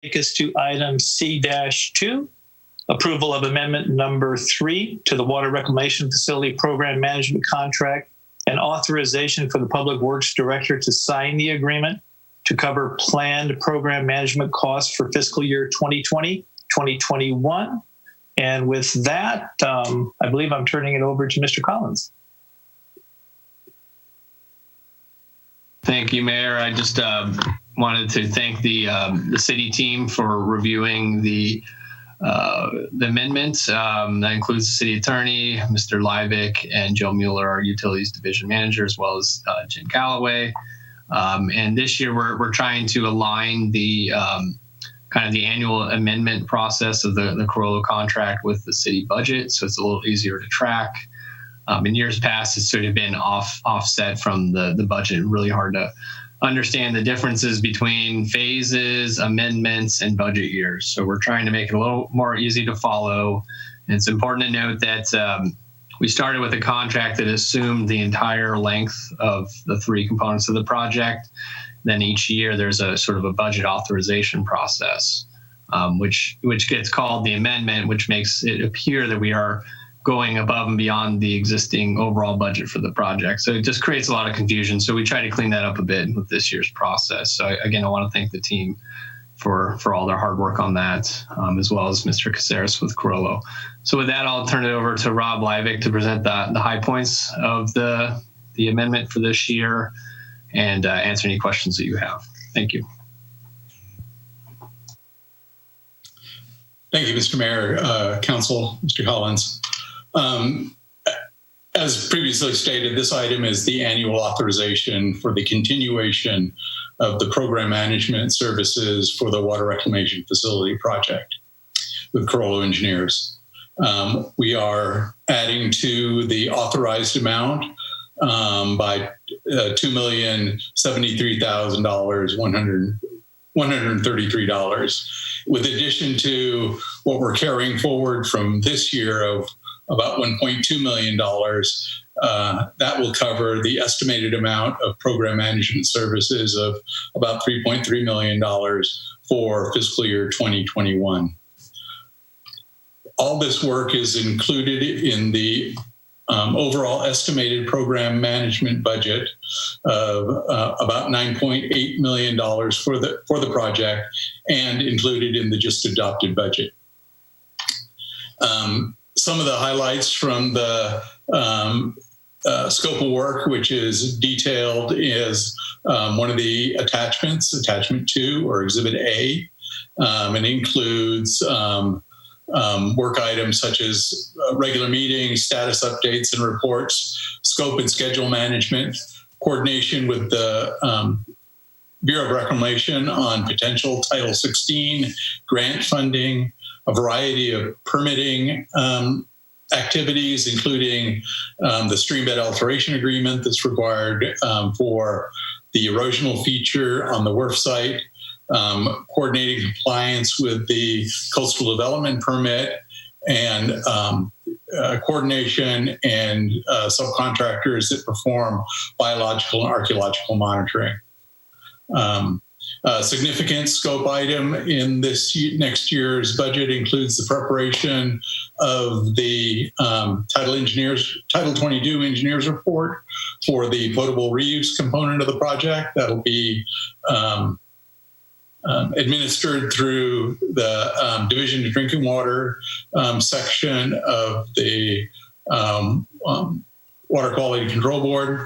Take us to item C-2, approval of amendment number 3 to the Water Reclamation Facility Program Management Contract and authorization for the Public Works Director to sign the agreement to cover planned program management costs for fiscal year 2020, 2021. And with that, I believe I'm turning it over to Mr. Collins. Thank you, Mayor. I just wanted to thank the city team for reviewing the amendments. That includes the city attorney, Mr. Livick, and Joe Mueller, our utilities division manager, as well as Jim Calloway. And this year, we're trying to align the kind of the annual amendment process of the Carollo contract with the city budget, so it's a little easier to track. In years past, it's sort of been offset from the budget, really hard to understand the differences between phases, amendments, and budget years. So we're trying to make it a little more easy to follow. And it's important to note that we started with a contract that assumed the entire length of the 3 components of the project. Then each year there's a sort of a budget authorization process, which gets called the amendment, which makes it appear that we are going above and beyond the existing overall budget for the project. So it just creates a lot of confusion. So we try to clean that up a bit with this year's process. So again, I want to thank the team for all their hard work on that, as well as Mr. Caceres with Carollo. So with that, I'll turn it over to Rob Livick to present the high points of the amendment for this year and answer any questions that you have. Thank you. Thank you, Mr. Mayor, Council, Mr. Collins. As previously stated, this item is the annual authorization for the continuation of the program management services for the Water Reclamation Facility project with Carollo Engineers. We are adding to the authorized amount by $2,073,133, with addition to what we're carrying forward from this year of about $1.2 million. That will cover the estimated amount of program management services of about $3.3 million for fiscal year 2021. All this work is included in the overall estimated program management budget of about $9.8 million for the project, and included in the just adopted budget. Some of the highlights from the scope of work, which is detailed, is one of the attachments, attachment 2 or exhibit A, and includes work items such as regular meetings, status updates and reports, scope and schedule management, coordination with the Bureau of Reclamation on potential Title 16 grant funding, a variety of permitting activities, including the streambed alteration agreement that's required for the erosional feature on the WRF site, coordinating compliance with the coastal development permit, and coordination and subcontractors that perform biological and archaeological monitoring. A significant scope item in this next year's budget includes the preparation of the Title 22 engineers report for the potable reuse component of the project. That'll be administered through the Division of Drinking Water section of the Water Quality Control Board.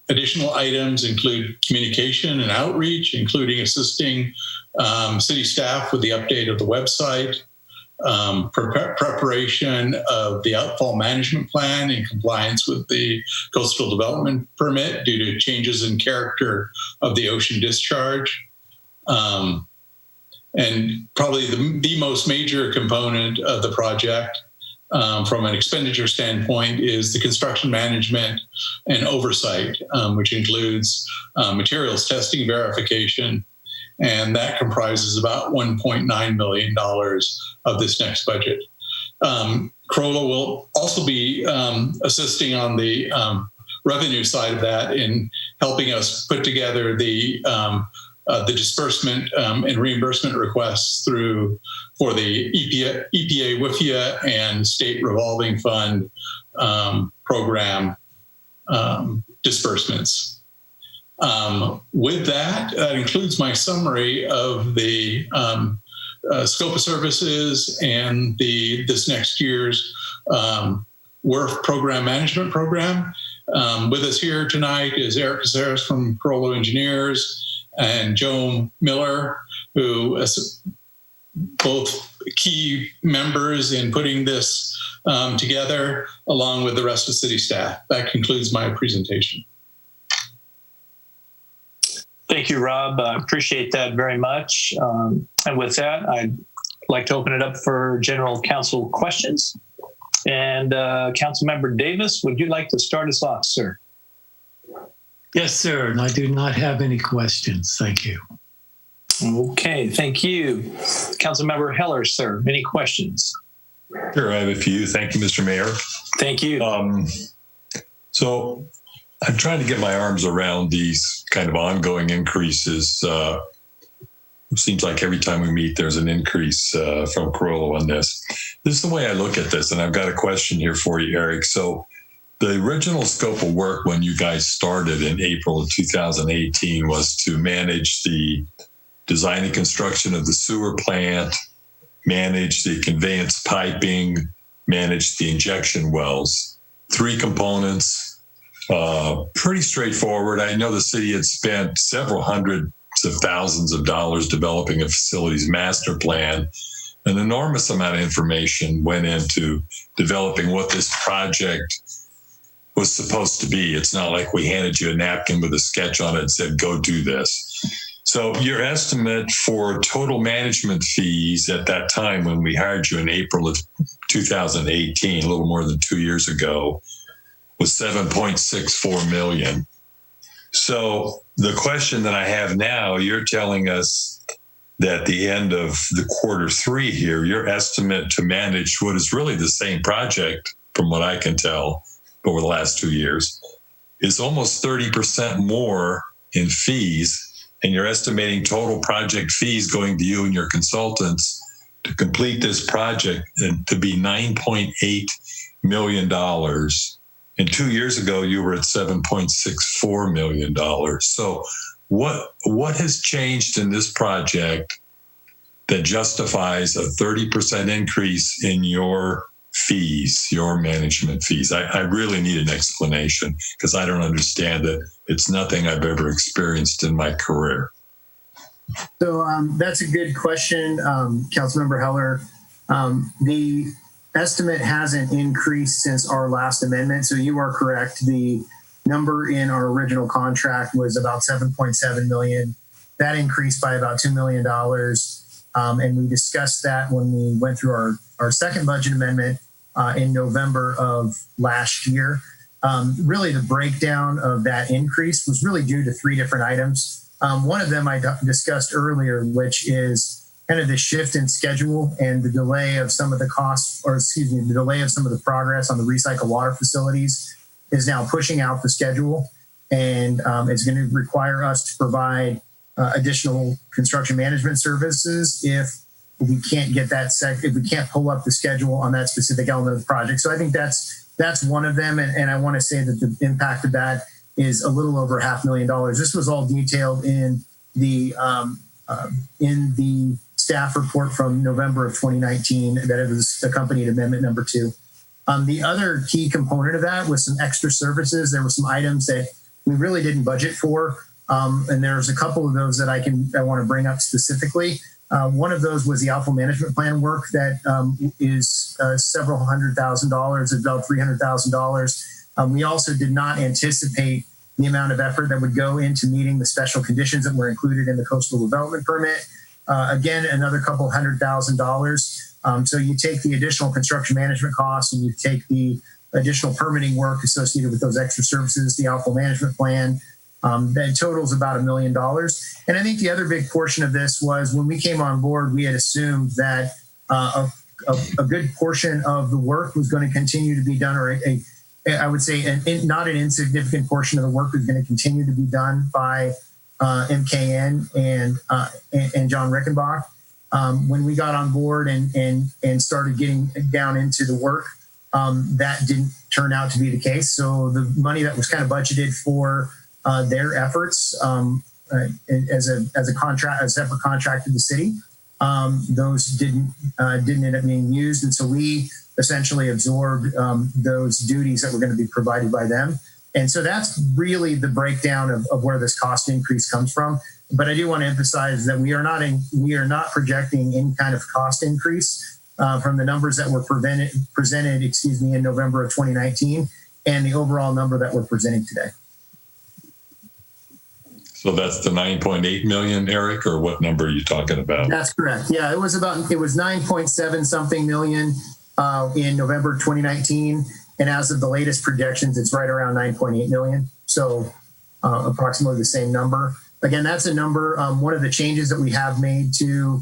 Additional items include communication and outreach, including assisting city staff with the update of the website, preparation of the outfall management plan in compliance with the coastal development permit due to changes in character of the ocean discharge. And probably the most major component of the project from an expenditure standpoint is the construction management and oversight, which includes materials testing verification, and that comprises about $1.9 million of this next budget. Carollo will also be assisting on the revenue side of that in helping us put together the the disbursement and reimbursement requests for the EPA WIFIA and state revolving fund program disbursements. With that, that includes my summary of the scope of services and this next year's WRF program management program. With us here tonight is Eric Caceres from Carollo Engineers and Joe Miller, who is both key members in putting this together, along with the rest of city staff. That concludes my presentation. Thank you, Rob. I appreciate that very much. And with that, I'd like to open it up for general council questions. And Councilmember Davis, would you like to start us off, sir? Yes, sir. And I do not have any questions. Thank you. Okay, thank you. Councilmember Heller, sir, any questions? Sure, I have a few. Thank you, Mr. Mayor. Thank you. So I'm trying to get my arms around these kind of ongoing increases. It seems like every time we meet, there's an increase from Carollo on this. This is the way I look at this, and I've got a question here for you, Eric. So the original scope of work when you guys started in April of 2018 was to manage the design and construction of the sewer plant, manage the conveyance piping, manage the injection wells. 3 components, pretty straightforward. I know the city had spent several hundreds of thousands of dollars developing a facilities master plan. An enormous amount of information went into developing what this project was supposed to be. It's not like we handed you a napkin with a sketch on it and said, go do this. So your estimate for total management fees at that time when we hired you in April of 2018, a little more than 2 years ago, was $7.64 million. So the question that I have now, you're telling us that at the end of the Q3 here, your estimate to manage what is really the same project, from what I can tell, over the last 2 years, is almost 30% more in fees. And you're estimating total project fees going to you and your consultants to complete this project to be $9.8 million. And 2 years ago, you were at $7.64 million. So what has changed in this project that justifies a 30% increase in your fees, your management fees? I really need an explanation because I don't understand it. It's nothing I've ever experienced in my career. So that's a good question, Councilmember Heller. The estimate hasn't increased since our last amendment. So you are correct. The number in our original contract was about $7.7 million. That increased by about $2 million. And we discussed that when we went through our second budget amendment in November of last year. Really, the breakdown of that increase was really due to 3 different items. One of them I discussed earlier, which is kind of the shift in schedule and the delay of some of the costs, or excuse me, the delay of some of the progress on the recycled water facilities is now pushing out the schedule, and it's going to require us to provide additional construction management services if we can't get that if we can't pull up the schedule on that specific element of the project. So I think that's one of them, and I want to say that the impact of that is a little over $500,000. This was all detailed in the staff report from November of 2019 that it was accompanied Amendment number 2. The other key component of that was some extra services. There were some items that we really didn't budget for, and there's a couple of those that I want to bring up specifically. One of those was the outflow management plan work that is several $100,000, about $300,000. We also did not anticipate the amount of effort that would go into meeting the special conditions that were included in the coastal development permit. Again, another couple $100,000. So you take the additional construction management costs and you take the additional permitting work associated with those extra services, the outflow management plan, that totals about $1 million. And I think the other big portion of this was when we came on board, we had assumed that a good portion of the work was going to continue to be done, or I would say not an insignificant portion of the work was going to continue to be done by MKN and John Rickenbach. When we got on board and started getting down into the work, that didn't turn out to be the case. So the money that was kind of budgeted for their efforts as a separate contract to the city, those didn't end up being used, and so we essentially absorbed those duties that were going to be provided by them. And so that's really the breakdown of where this cost increase comes from. But I do want to emphasize that we are not projecting any kind of cost increase from the numbers that were presented in November of 2019 and the overall number that we're presenting today. So that's the 9.8 million, Eric, or what number are you talking about? That's correct. Yeah, it was 9.7 something million in November 2019. And as of the latest projections, it's right around 9.8 million. So approximately the same number. Again, that's a number. One of the changes that we have made to,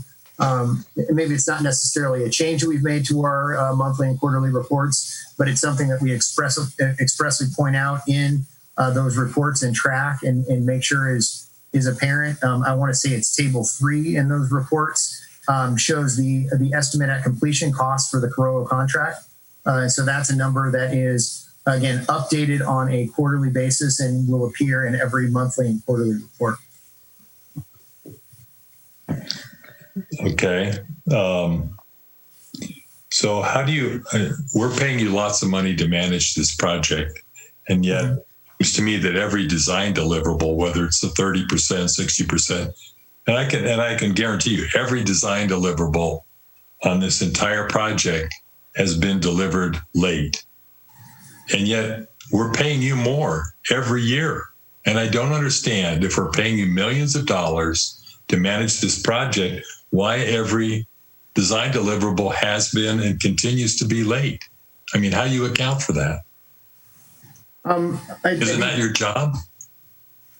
maybe it's not necessarily a change that we've made to our monthly and quarterly reports, but it's something that we expressly point out in those reports and track and make sure is apparent. I want to say it's table 3 in those reports, shows the estimate at completion cost for the Carollo contract. So that's a number that is, again, updated on a quarterly basis and will appear in every monthly and quarterly report. Okay. So how do you, we're paying you lots of money to manage this project, and yet it seems to me that every design deliverable, whether it's the 30%, 60%, and I can guarantee you every design deliverable on this entire project has been delivered late. And yet we're paying you more every year. And I don't understand, if we're paying you millions of dollars to manage this project, why every design deliverable has been and continues to be late. I mean, how do you account for that? Isn't that your job?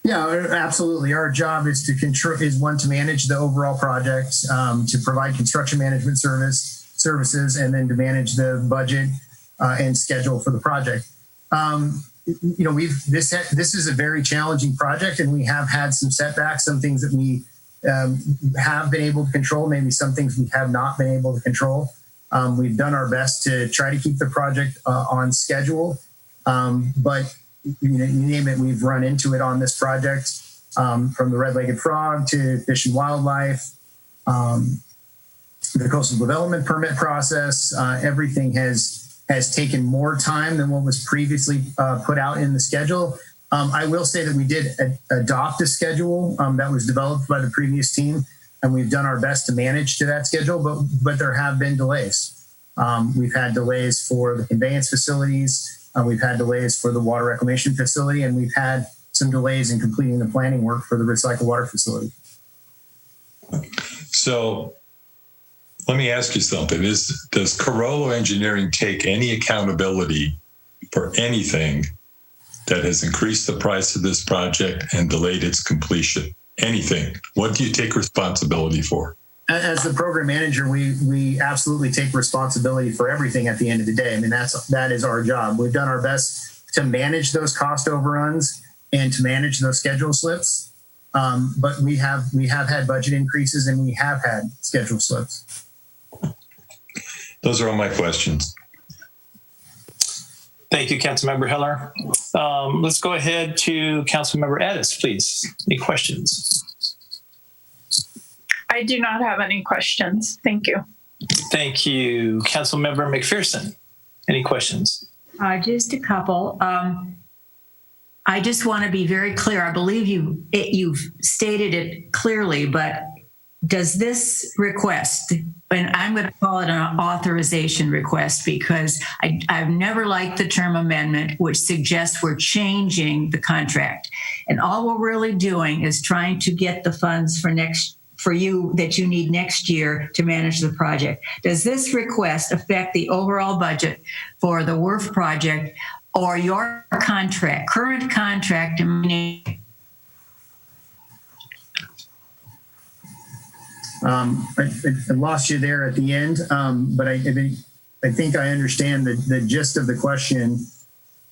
Yeah, absolutely. Our job is to manage the overall project, to provide construction management services, and then to manage the budget and schedule for the project. This is a very challenging project, and we have had some setbacks, some things that we have been able to control, maybe some things we have not been able to control. We've done our best to try to keep the project on schedule, but you name it, we've run into it on this project, from the red-legged frog to Fish and Wildlife, the coastal development permit process. Everything has taken more time than what was previously put out in the schedule. I will say that we did adopt a schedule that was developed by the previous team, and we've done our best to manage to that schedule, but there have been delays. We've had delays for the conveyance facilities, we've had delays for the water reclamation facility, and we've had some delays in completing the planning work for the recycled water facility. So let me ask you something. Does Carollo Engineering take any accountability for anything that has increased the price of this project and delayed its completion? Anything? What do you take responsibility for? As the program manager, we absolutely take responsibility for everything at the end of the day. I mean, that is our job. We've done our best to manage those cost overruns and to manage those schedule slips. But we have had budget increases, and we have had schedule slips. Those are all my questions. Thank you, Councilmember Heller. Let's go ahead to Councilmember Addis, please. Any questions? I do not have any questions. Thank you. Thank you. Councilmember McPherson, any questions? Just a couple. I just want to be very clear. I believe you've stated it clearly, but does this request, and I'm going to call it an authorization request because I've never liked the term amendment, which suggests we're changing the contract. And all we're really doing is trying to get the funds for you that you need next year to manage the project. Does this request affect the overall budget for the WRF project or your contract, current contract? I lost you there at the end, but I think I understand the gist of the question.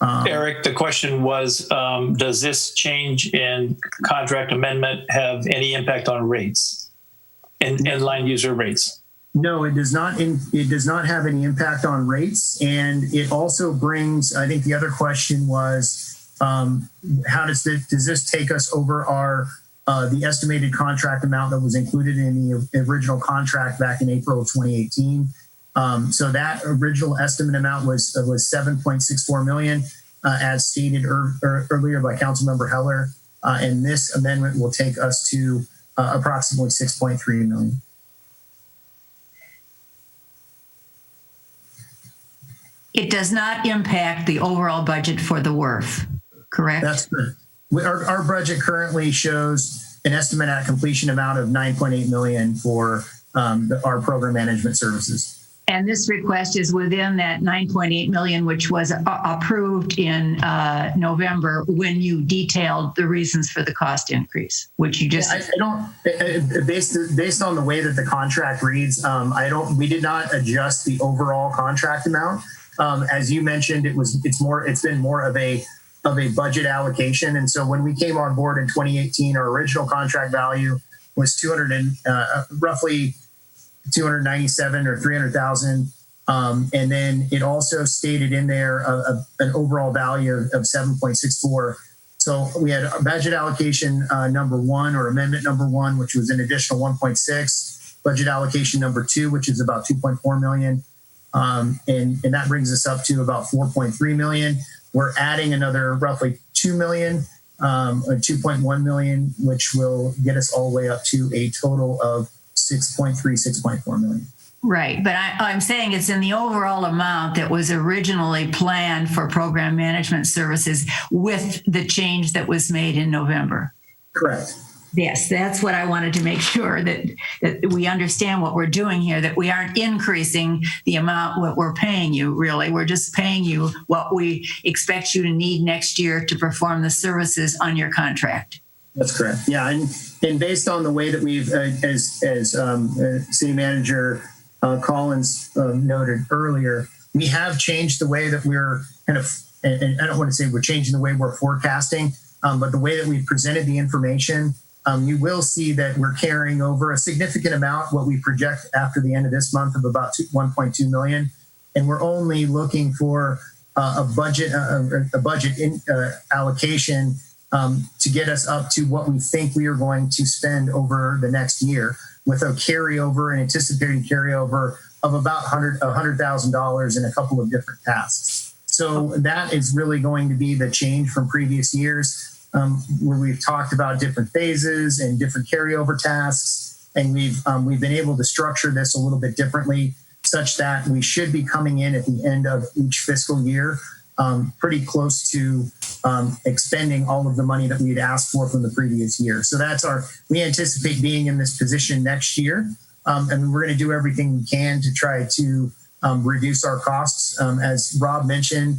Eric, the question was, does this change in contract amendment have any impact on rates and line user rates? No, it does not. It does not have any impact on rates, and it also brings. I think the other question was, how does this take us over our the estimated contract amount that was included in the original contract back in April of 2018? So that original estimate amount was 7.64 million, as stated earlier by Councilmember Heller, and this amendment will take us to approximately 6.3 million. It does not impact the overall budget for the WRF, correct? That's correct. Our budget currently shows an estimate at completion amount of 9.8 million for our program management services. And this request is within that 9.8 million, which was approved in November when you detailed the reasons for the cost increase, which you just. I don't, based on the way that the contract reads, we did not adjust the overall contract amount. As you mentioned, it's been more of a budget allocation. And so when we came on board in 2018, our original contract value was roughly 297 or 300,000. And then it also stated in there an overall value of 7.64. So we had budget allocation number 1 or amendment number 1, which was an additional 1.6, budget allocation number 2, which is about 2.4 million. And that brings us up to about 4.3 million. We're adding another roughly 2 million, 2.1 million, which will get us all the way up to a total of 6.4 million. Right. But I'm saying it's in the overall amount that was originally planned for program management services with the change that was made in November. Correct. Yes, that's what I wanted to make sure that we understand what we're doing here, that we aren't increasing the amount what we're paying you, really. We're just paying you what we expect you to need next year to perform the services on your contract. That's correct. Yeah, and based on the way that we've, as City Manager Collins noted earlier, we have changed the way that we're kind of, and I don't want to say we're changing the way we're forecasting, but the way that we've presented the information, you will see that we're carrying over a significant amount, what we project after the end of this month of about 1.2 million. And we're only looking for a budget allocation to get us up to what we think we are going to spend over the next year, with a carryover, an anticipated carryover of about $100,000 in a couple of different tasks. So that is really going to be the change from previous years, where we've talked about different phases and different carryover tasks. And we've been able to structure this a little bit differently, such that we should be coming in at the end of each fiscal year pretty close to expending all of the money that we had asked for from the previous year. So we anticipate being in this position next year. And we're going to do everything we can to try to reduce our costs. As Rob mentioned,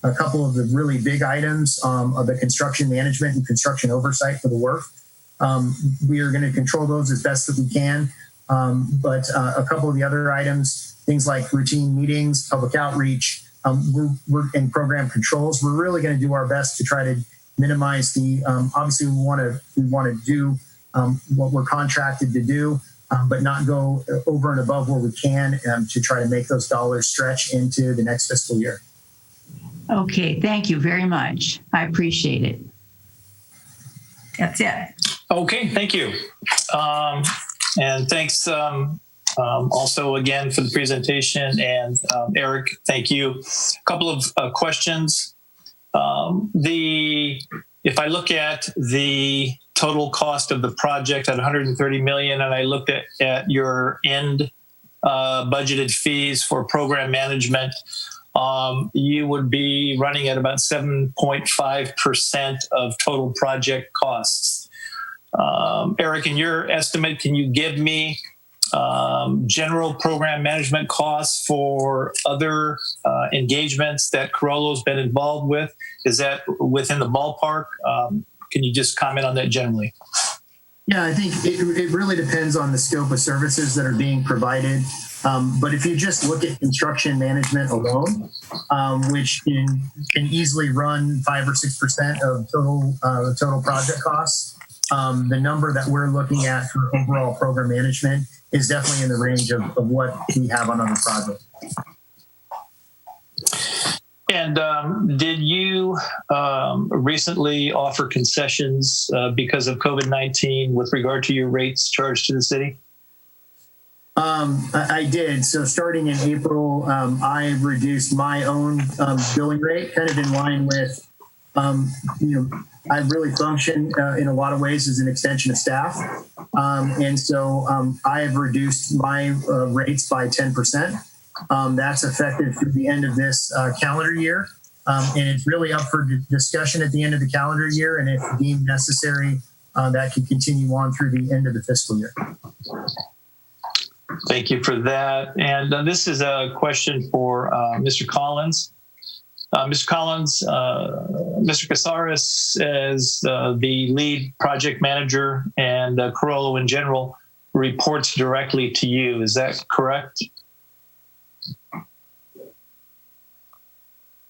a couple of the really big items of the construction management and construction oversight for the work. We are going to control those as best that we can. But a couple of the other items, things like routine meetings, public outreach, we're in program controls. We're really going to do our best to try to minimize the. Obviously, we want to do what we're contracted to do, but not go over and above where we can to try to make those dollars stretch into the next fiscal year. Okay, thank you very much. I appreciate it. That's it. Okay, thank you. And thanks also again for the presentation. And Eric, thank you. A couple of questions. If I look at the total cost of the project at 130 million, and I looked at your end budgeted fees for program management, you would be running at about 7.5% of total project costs. Eric, in your estimate, can you give me general program management costs for other engagements that Carollo's been involved with? Is that within the ballpark? Can you just comment on that generally? Yeah, I think it really depends on the scope of services that are being provided. But if you just look at construction management alone, which can easily run 5 or 6% of total project costs, the number that we're looking at for overall program management is definitely in the range of what we have on other projects. And did you recently offer concessions because of COVID-19 with regard to your rates charged to the city? I did. So starting in April, I reduced my own billing rate, kind of in line with, I really function in a lot of ways as an extension of staff. And so I have reduced my rates by 10%. That's effective through the end of this calendar year. And it's really up for discussion at the end of the calendar year. And if deemed necessary, that can continue on through the end of the fiscal year. Thank you for that. And this is a question for Mr. Collins. Mr. Collins, Mr. Casares, as the lead project manager and Carollo in general, reports directly to you. Is that correct?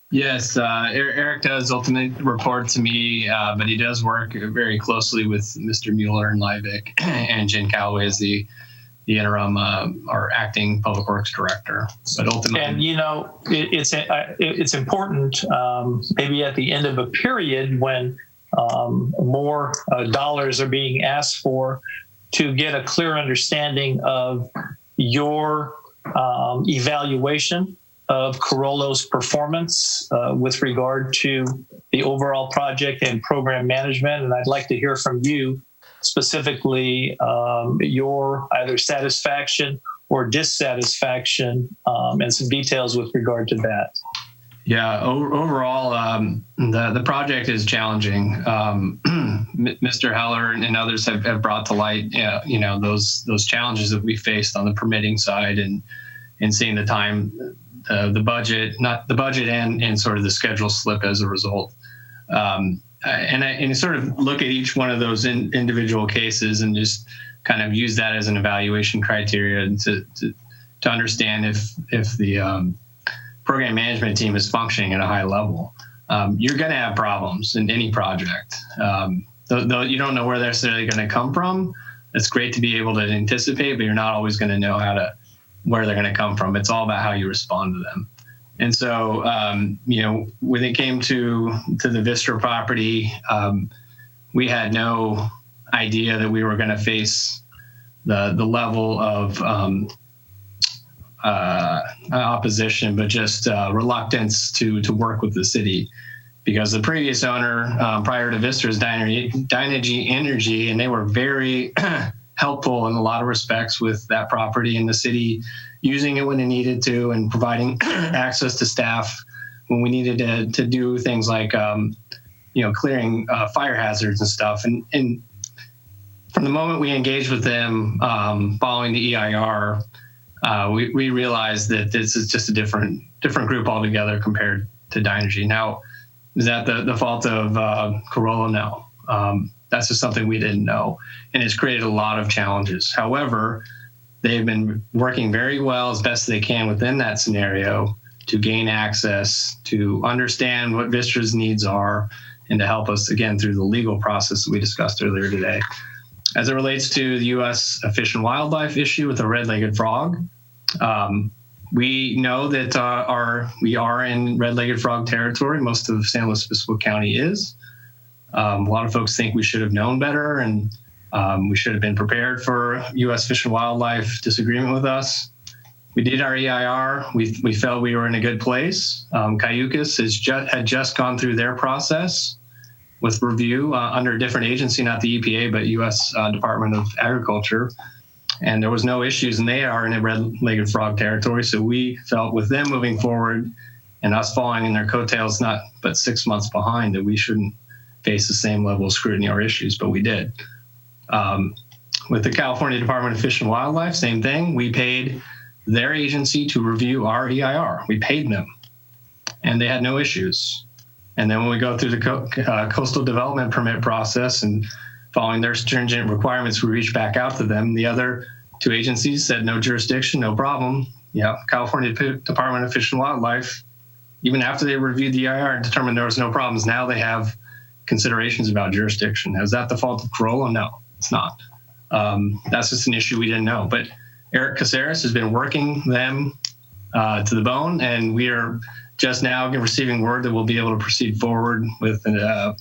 Yes, Eric does ultimately report to me, but he does work very closely with Mr. Mueller and Livick and Jen Calloway as the interim or acting public works director. But ultimately, and it's important maybe at the end of a period when more dollars are being asked for to get a clear understanding of your evaluation of Carollo's performance with regard to the overall project and program management. And I'd like to hear from you specifically your either satisfaction or dissatisfaction and some details with regard to that. Yeah, overall, the project is challenging. Mr. Heller and others have brought to light, those challenges that we faced on the permitting side and seeing the time, the budget, not the budget and sort of the schedule slip as a result. And I sort of look at each one of those individual cases and just kind of use that as an evaluation criteria to understand if the program management team is functioning at a high level. You're going to have problems in any project. Though you don't know where they're necessarily going to come from, it's great to be able to anticipate, but you're not always going to know where they're going to come from. It's all about how you respond to them. And so, when it came to the Vistra property, we had no idea that we were going to face the level of opposition, but just reluctance to work with the city, because the previous owner prior to Vistra is Dynegy Energy, and they were very helpful in a lot of respects with that property and the city using it when it needed to and providing access to staff when we needed to do things like, clearing fire hazards and stuff. And from the moment we engaged with them following the EIR, we realized that this is just a different group altogether compared to Dynegy. Now, is that the fault of Carollo? No. That's just something we didn't know, and it's created a lot of challenges. However, they've been working very well as best they can within that scenario to gain access, to understand what Vistra's needs are, and to help us, again, through the legal process that we discussed earlier today. As it relates to the U.S. Fish and Wildlife issue with the red-legged frog, we know that we are in red-legged frog territory. Most of San Luis Obispo County is. A lot of folks think we should have known better, and we should have been prepared for U.S. Fish and Wildlife disagreement with us. We did our EIR. We felt we were in a good place. Cayucas had just gone through their process with review under a different agency, not the EPA, but U.S. Department of Agriculture. And there was no issues, and they are in a red-legged frog territory. So we felt with them moving forward and us following in their coattails, not but 6 months behind, that we shouldn't face the same level of scrutiny or issues, but we did. With the California Department of Fish and Wildlife, same thing. We paid their agency to review our EIR. We paid them, and they had no issues. And then when we go through the coastal development permit process and following their stringent requirements, we reach back out to them. The other Two agencies said no jurisdiction, no problem. Yeah, California Department of Fish and Wildlife, even after they reviewed the EIR and determined there was no problems, now they have considerations about jurisdiction. Is that the fault of Carollo? No, it's not. That's just an issue we didn't know. But Eric Caceres has been working them to the bone, and we are just now receiving word that we'll be able to proceed forward with an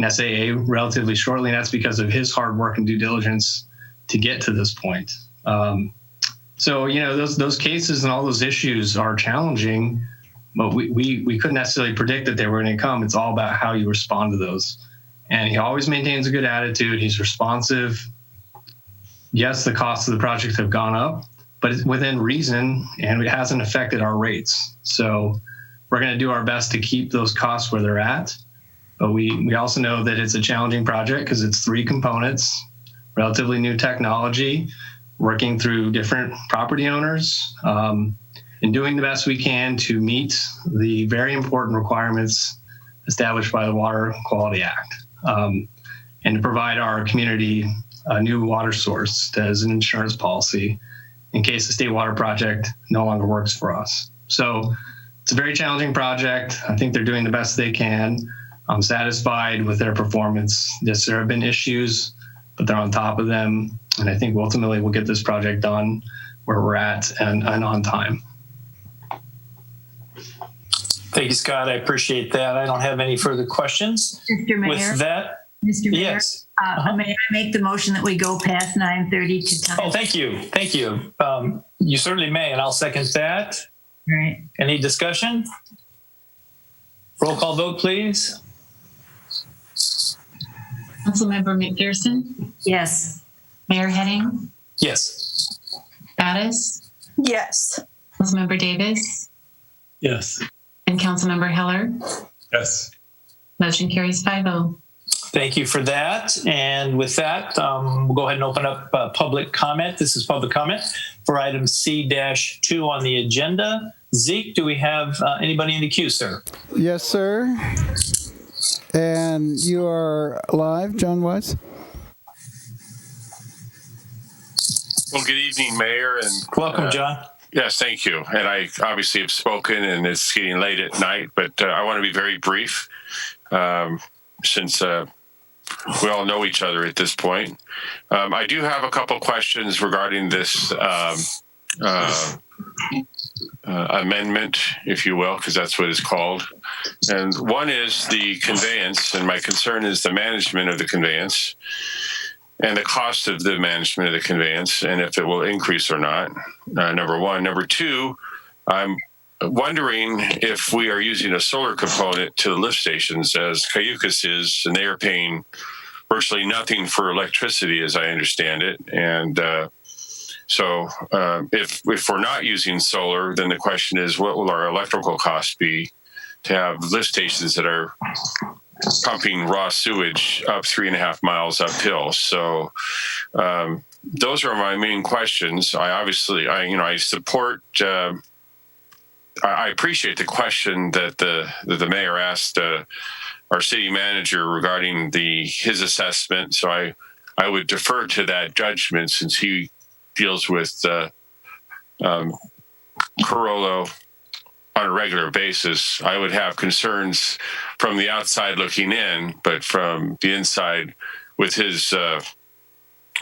SAA relatively shortly, and that's because of his hard work and due diligence to get to this point. So, those cases and all those issues are challenging, but we couldn't necessarily predict that they were going to come. It's all about how you respond to those. And he always maintains a good attitude. He's responsive. Yes, the costs of the project have gone up, but it's within reason, and it hasn't affected our rates. So we're going to do our best to keep those costs where they're at. But we also know that it's a challenging project because it's 3 components, relatively new technology, working through different property owners, and doing the best we can to meet the very important requirements established by the Water Quality Act, and to provide our community a new water source as an insurance policy in case the state water project no longer works for us. So it's a very challenging project. I think they're doing the best they can. I'm satisfied with their performance. Yes, there have been issues, but they're on top of them. And I think ultimately we'll get this project done where we're at and on time. Thank you, Scott. I appreciate that. I don't have any further questions. Mr. Mayor. With that, Mr. Mayor. Yes. May I make the motion that we go past 9:30 to time? Oh, thank you. Thank you. You certainly may, and I'll second that. All right. Any discussion? Roll call vote, please. Councilmember McPherson, Yes. Mayor Henning, Yes. Gaddis, Yes. Councilmember Davis, Yes. and Councilmember Heller. Yes. Motion carries 5-0. Thank you for that. And with that, we'll go ahead and open up public comment. This is public comment for item C-2 on the agenda. Zeke, do we have anybody in the queue, sir? Yes, sir. And you are live, John Weiss. Well, good evening, Mayor. And Welcome, John. yes, thank you. And I obviously have spoken, and it's getting late at night, but I want to be very brief since we all know each other at this point. I do have a couple questions regarding this amendment, if you will, because that's what it's called. And one is the conveyance, and my concern is the management of the conveyance and the cost of the management of the conveyance, and if it will increase or not, number one. Number two, I'm wondering if we are using a solar component to the lift stations as Cayucas is, and they are paying virtually nothing for electricity, as I understand it. And so if we're not using solar, then the question is, what will our electrical costs be to have lift stations that are pumping raw sewage up 3.5 miles uphill? So those are my main questions. I support. I appreciate the question that the mayor asked our city manager regarding his assessment. So I would defer to that judgment since he deals with Carollo on a regular basis. I would have concerns from the outside looking in, but from the inside with his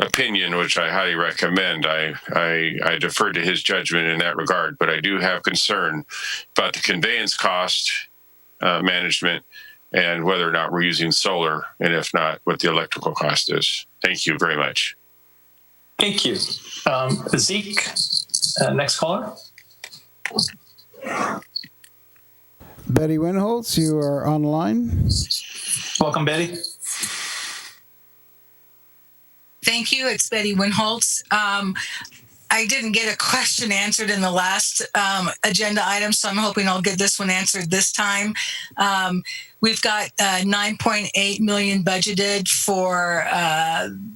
opinion, which I highly recommend, I defer to his judgment in that regard. But I do have concern about the conveyance cost management and whether or not we're using solar, and if not, what the electrical cost is. Thank you very much. Thank you. Zeke, next caller. Betty Winholtz, you are online. Welcome, Betty. Thank you. It's Betty Winholtz. I didn't get a question answered in the last agenda item, so I'm hoping I'll get this one answered this time. We've got $9.8 million budgeted for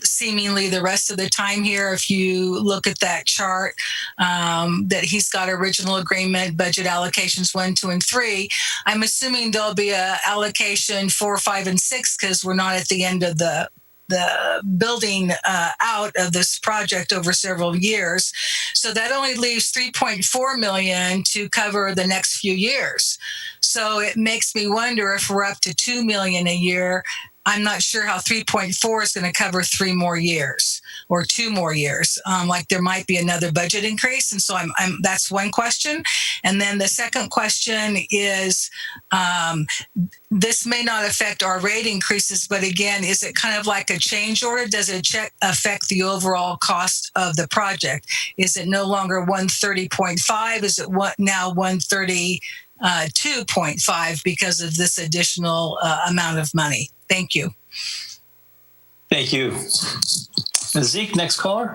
seemingly the rest of the time here. If you look at that chart, that he's got original agreement, budget allocations 1, 2, and 3. I'm assuming there'll be a allocation 4, 5, and 6 because we're not at the end of the the building out of this project over several years. So that only leaves $3.4 million to cover the next few years. So it makes me wonder if we're up to $2 million a year. I'm not sure how 3.4 is going to cover 3 more years or 2 more years. Like there might be another budget increase, and so I'm that's one question. And then the second question is, this may not affect our rate increases, but again, is it kind of like a change order? Does it affect the overall cost of the project? Is it no longer 130.5? Is it now 132.5 because of this additional amount of money? Thank you. Thank you. Zeke, next caller.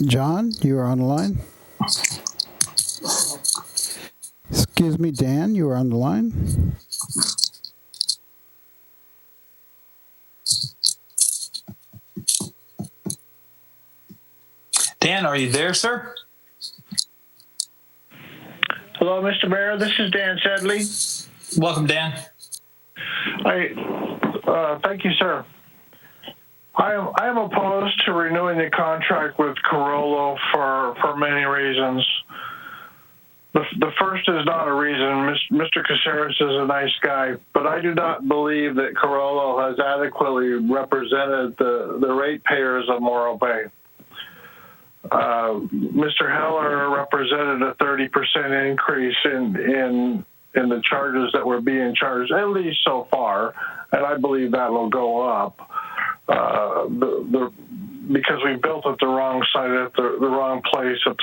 John, you are on the line. Excuse me, Dan, you are on the line. Dan, are you there, sir? Hello, Mr. Mayor. This is Dan Sedley. Welcome, Dan. Thank you, sir. I am opposed to renewing the contract with Carollo for many reasons. The first is not a reason. Mr. Caceres is a nice guy, but I do not believe that Carollo has adequately represented the ratepayers of Morro Bay. Mr. Heller represented a 30% increase in the charges that were being charged, at least so far, and I believe that will go up because we built at the wrong site, at the wrong place, with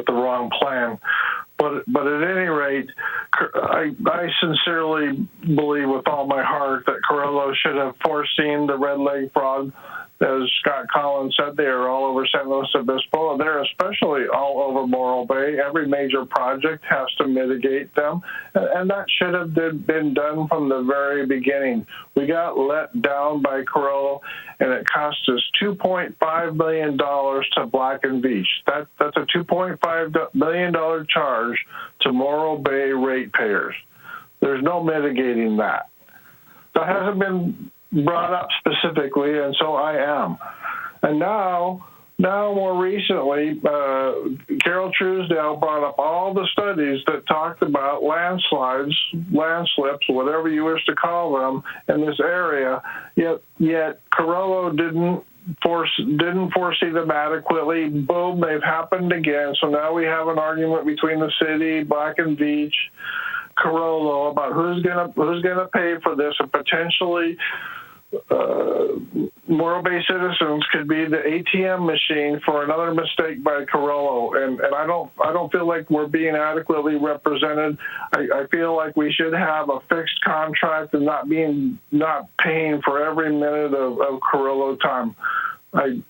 the wrong plan. But at any rate, I sincerely believe with all my heart that Carollo should have foreseen the red-legged frog. As Scott Collins said, they are all over San Luis Obispo. They're especially all over Morro Bay. Every major project has to mitigate them, and that should have been done from the very beginning. We got let down by Carollo, and it cost us $2.5 million to Black and Veatch. That's a $2.5 million charge to Morro Bay ratepayers. There's no mitigating that. That hasn't been brought up specifically, and so I am. And now more recently, Carol Truesdale brought up all the studies that talked about landslides, landslips, whatever you wish to call them, in this area. Yet Carollo didn't foresee them adequately. Boom, they've happened again. So now we have an argument between the city, Black and Veatch, Carollo about who's gonna pay for this, and potentially Morro Bay citizens could be the ATM machine for another mistake by Carollo, and I don't feel like we're being adequately represented. I feel like we should have a fixed contract and not paying for every minute of Carollo time. I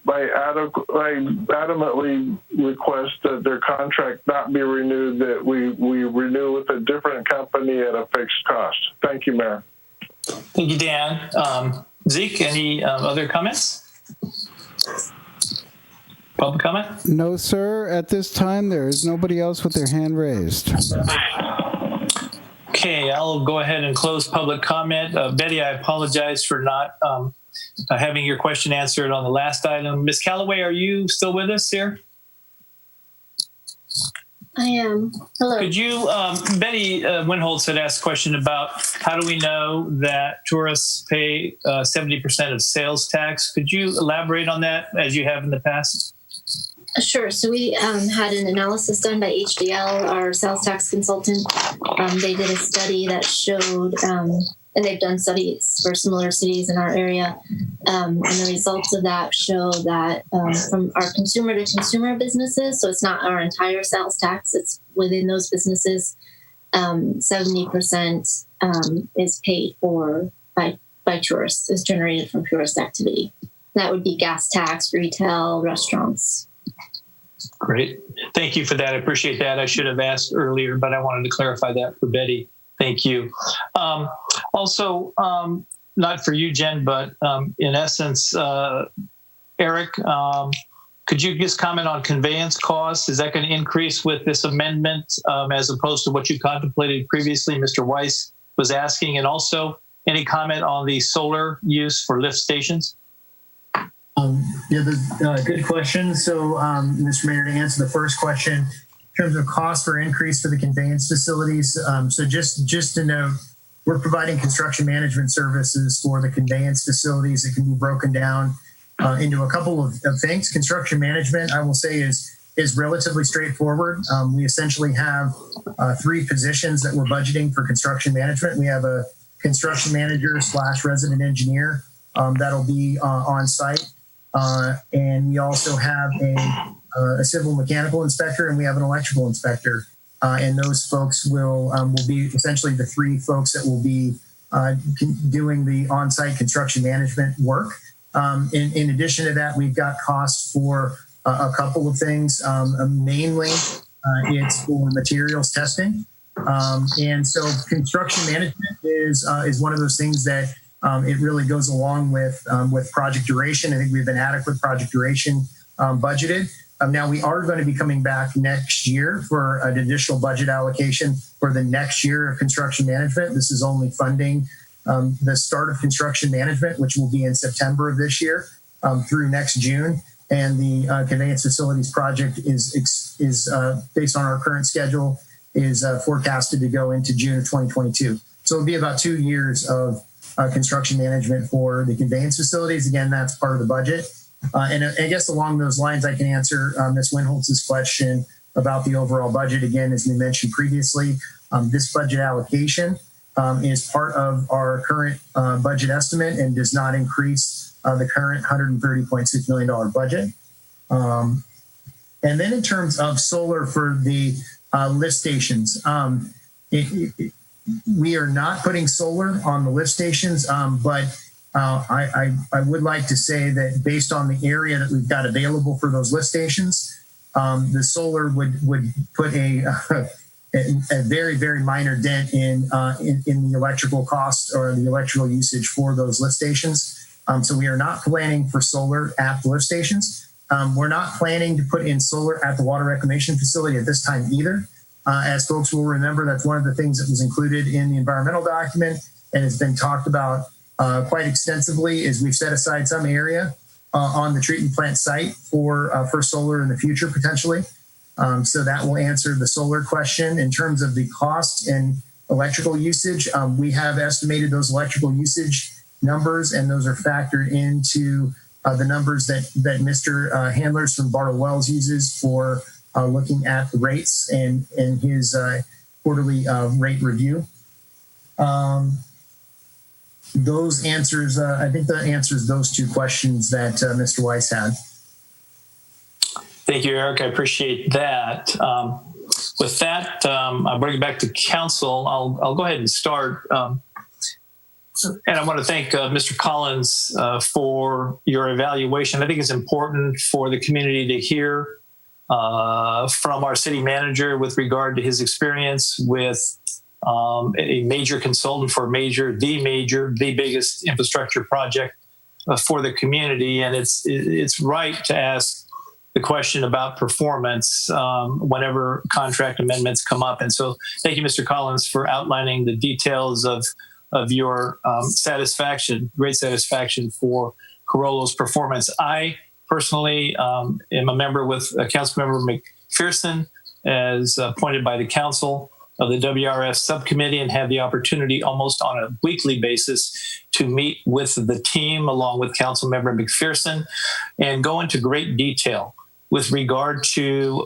adamantly request that their contract not be renewed, that we renew with a different company at a fixed cost. Thank you, Mayor. Thank you, Dan. Zeke, any other comments? Public comment? No, sir. At this time, there is nobody else with their hand raised. Okay, I'll go ahead and close public comment. Betty, I apologize for not having your question answered on the last item. Ms. Callaway, are you still with us here? I am. Hello. Could you, Betty Winholtz had asked a question about how do we know that tourists pay 70% of sales tax? Could you elaborate on that as you have in the past? Sure. So we had an analysis done by HDL, our sales tax consultant. They did a study that showed, and they've done studies for similar cities in our area. And the results of that show that from our consumer to consumer businesses, so it's not our entire sales tax, it's within those businesses, 70% is paid for by tourists, is generated from tourist activity. That would be gas tax, retail, restaurants. Great. Thank you for that. I appreciate that. I should have asked earlier, but I wanted to clarify that for Betty. Thank you. Also, not for you, Jen, but in essence, Eric, could you just comment on conveyance costs? Is that going to increase with this amendment as opposed to what you contemplated previously? Mr. Weiss was asking. And also, any comment on the solar use for lift stations? Good question. So, Mr. Mayor, to answer the first question, in terms of cost or increase for the conveyance facilities, so just to note, we're providing construction management services for the conveyance facilities that can be broken down into a couple of things. Construction management, I will say, is relatively straightforward. We essentially have 3 positions that we're budgeting for construction management. We have a construction manager / resident engineer that'll be on site. And we also have a civil mechanical inspector, and we have an electrical inspector. And those folks will be essentially the 3 folks that will be doing the on-site construction management work. In addition to that, we've got costs for a couple of things. Mainly, it's for materials testing. And so construction management is one of those things that it really goes along with project duration. I think we have an adequate project duration budgeted. Now, we are going to be coming back next year for an additional budget allocation for the next year of construction management. This is only funding the start of construction management, which will be in September of this year through next June. And the conveyance facilities project is based on our current schedule, is forecasted to go into June of 2022. So it'll be about 2 years of construction management for the conveyance facilities. Again, that's part of the budget. And I guess along those lines, I can answer Ms. Winholtz's question about the overall budget. Again, as we mentioned previously, this budget allocation is part of our current budget estimate and does not increase the current $130.6 million budget. And then in terms of solar for the lift stations, we are not putting solar on the lift stations, but I would like to say that based on the area that we've got available for those lift stations, the solar would put a very, very minor dent in the electrical cost or the electrical usage for those lift stations. So we are not planning for solar at the lift stations. We're not planning to put in solar at the water reclamation facility at this time either. As folks will remember, that's one of the things that was included in the environmental document and has been talked about quite extensively, is we've set aside some area on the treatment plant site for solar in the future potentially. So that will answer the solar question. In terms of the cost and electrical usage, we have estimated those electrical usage numbers, and those are factored into the numbers that Mr. Handlers from Bartle Wells uses for looking at the rates and his quarterly rate review. Those answers, I think that answers those 2 questions that Mr. Weiss had. Thank you, Eric. I appreciate that. With that, I'll bring it back to council. I'll go ahead and start. And I want to thank Mr. Collins for your evaluation. I think it's important for the community to hear from our city manager with regard to his experience with a major consultant for the biggest infrastructure project for the community. And it's right to ask the question about performance whenever contract amendments come up. And so thank you, Mr. Collins, for outlining the details of your great satisfaction for Carollo's performance. I personally am a member with Councilmember McPherson, as appointed by the council of the WRF subcommittee, and have the opportunity almost on a weekly basis to meet with the team along with Councilmember McPherson and go into great detail with regard to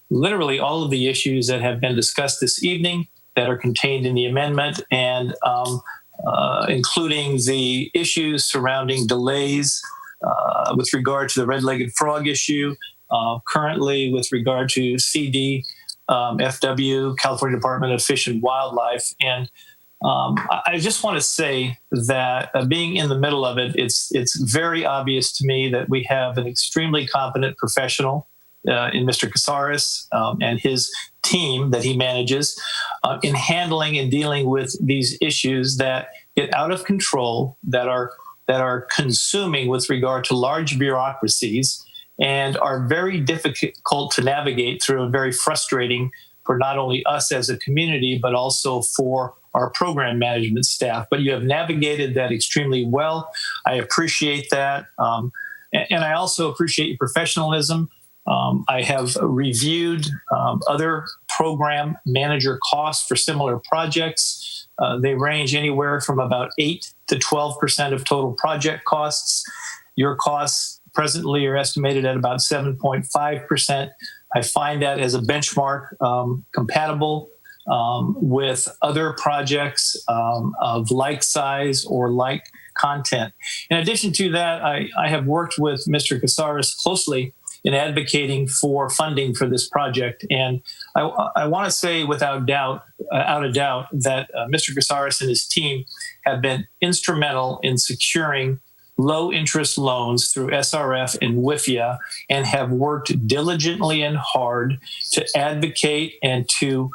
literally all of the issues that have been discussed this evening that are contained in the amendment, and including the issues surrounding delays with regard to the red-legged frog issue, currently with regard to CD, FW, California Department of Fish and Wildlife. And I just want to say that being in the middle of it, it's very obvious to me that we have an extremely competent professional in Mr. Casares and his team that he manages in handling and dealing with these issues that get out of control, that are consuming with regard to large bureaucracies and are very difficult to navigate through and very frustrating for not only us as a community, but also for our program management staff. But you have navigated that extremely well. I appreciate that. And I also appreciate your professionalism. I have reviewed other program manager costs for similar projects. They range anywhere from about 8 to 12% of total project costs. Your costs presently are estimated at about 7.5%. I find that as a benchmark compatible with other projects of like size or like content. In addition to that, I have worked with Mr. Casares closely in advocating for funding for this project. And I want to say without doubt, that Mr. Casares and his team have been instrumental in securing low interest loans through SRF and WIFIA, and have worked diligently and hard to advocate and to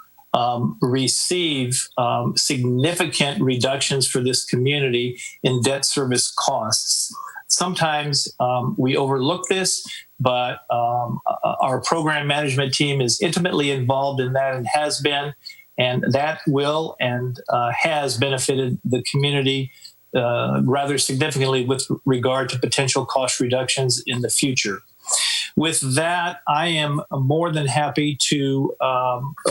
receive significant reductions for this community in debt service costs. Sometimes we overlook this, but our program management team is intimately involved in that and has been, and that will and has benefited the community rather significantly with regard to potential cost reductions in the future. With that, I am more than happy to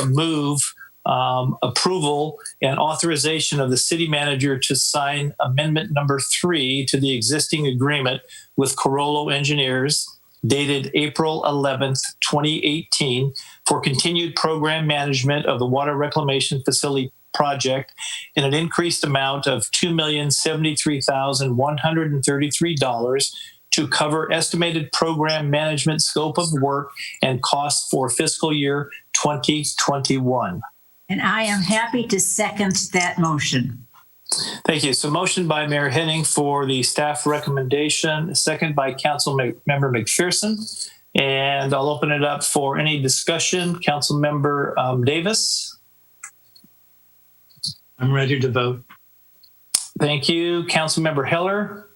move approval and authorization of the city manager to sign amendment number 3 to the existing agreement with Carollo Engineers dated April 11th, 2018 for continued program management of the water reclamation facility project in an increased amount of $2,073,133 to cover estimated program management scope of work and costs for fiscal year 2021. And I am happy to second that motion. Thank you. So motion by Mayor Henning for the staff recommendation, second by Council Member McPherson. And I'll open it up for any discussion. Council Member Davis. I'm ready to vote. Thank you. Council Member Heller.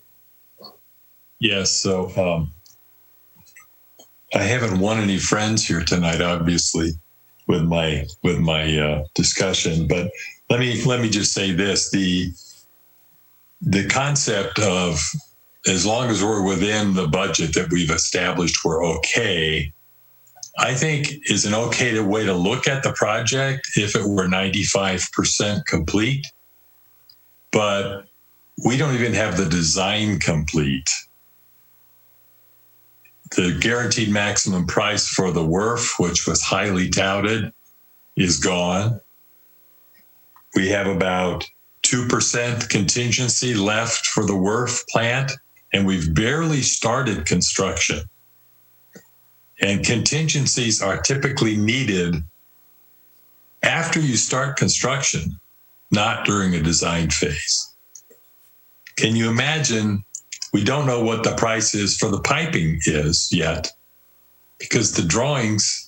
Yes. So I haven't won any friends here tonight, obviously, with my discussion. But let me just say this: the concept of, as long as we're within the budget that we've established, we're okay, I think is an okay way to look at the project if it were 95% complete. But we don't even have the design complete. The guaranteed maximum price for the WRF, which was highly touted, is gone. We have about 2% contingency left for the WRF plant, and we've barely started construction. And contingencies are typically needed after you start construction, not during a design phase. Can you imagine? We don't know what the price is for the piping is yet, because the drawings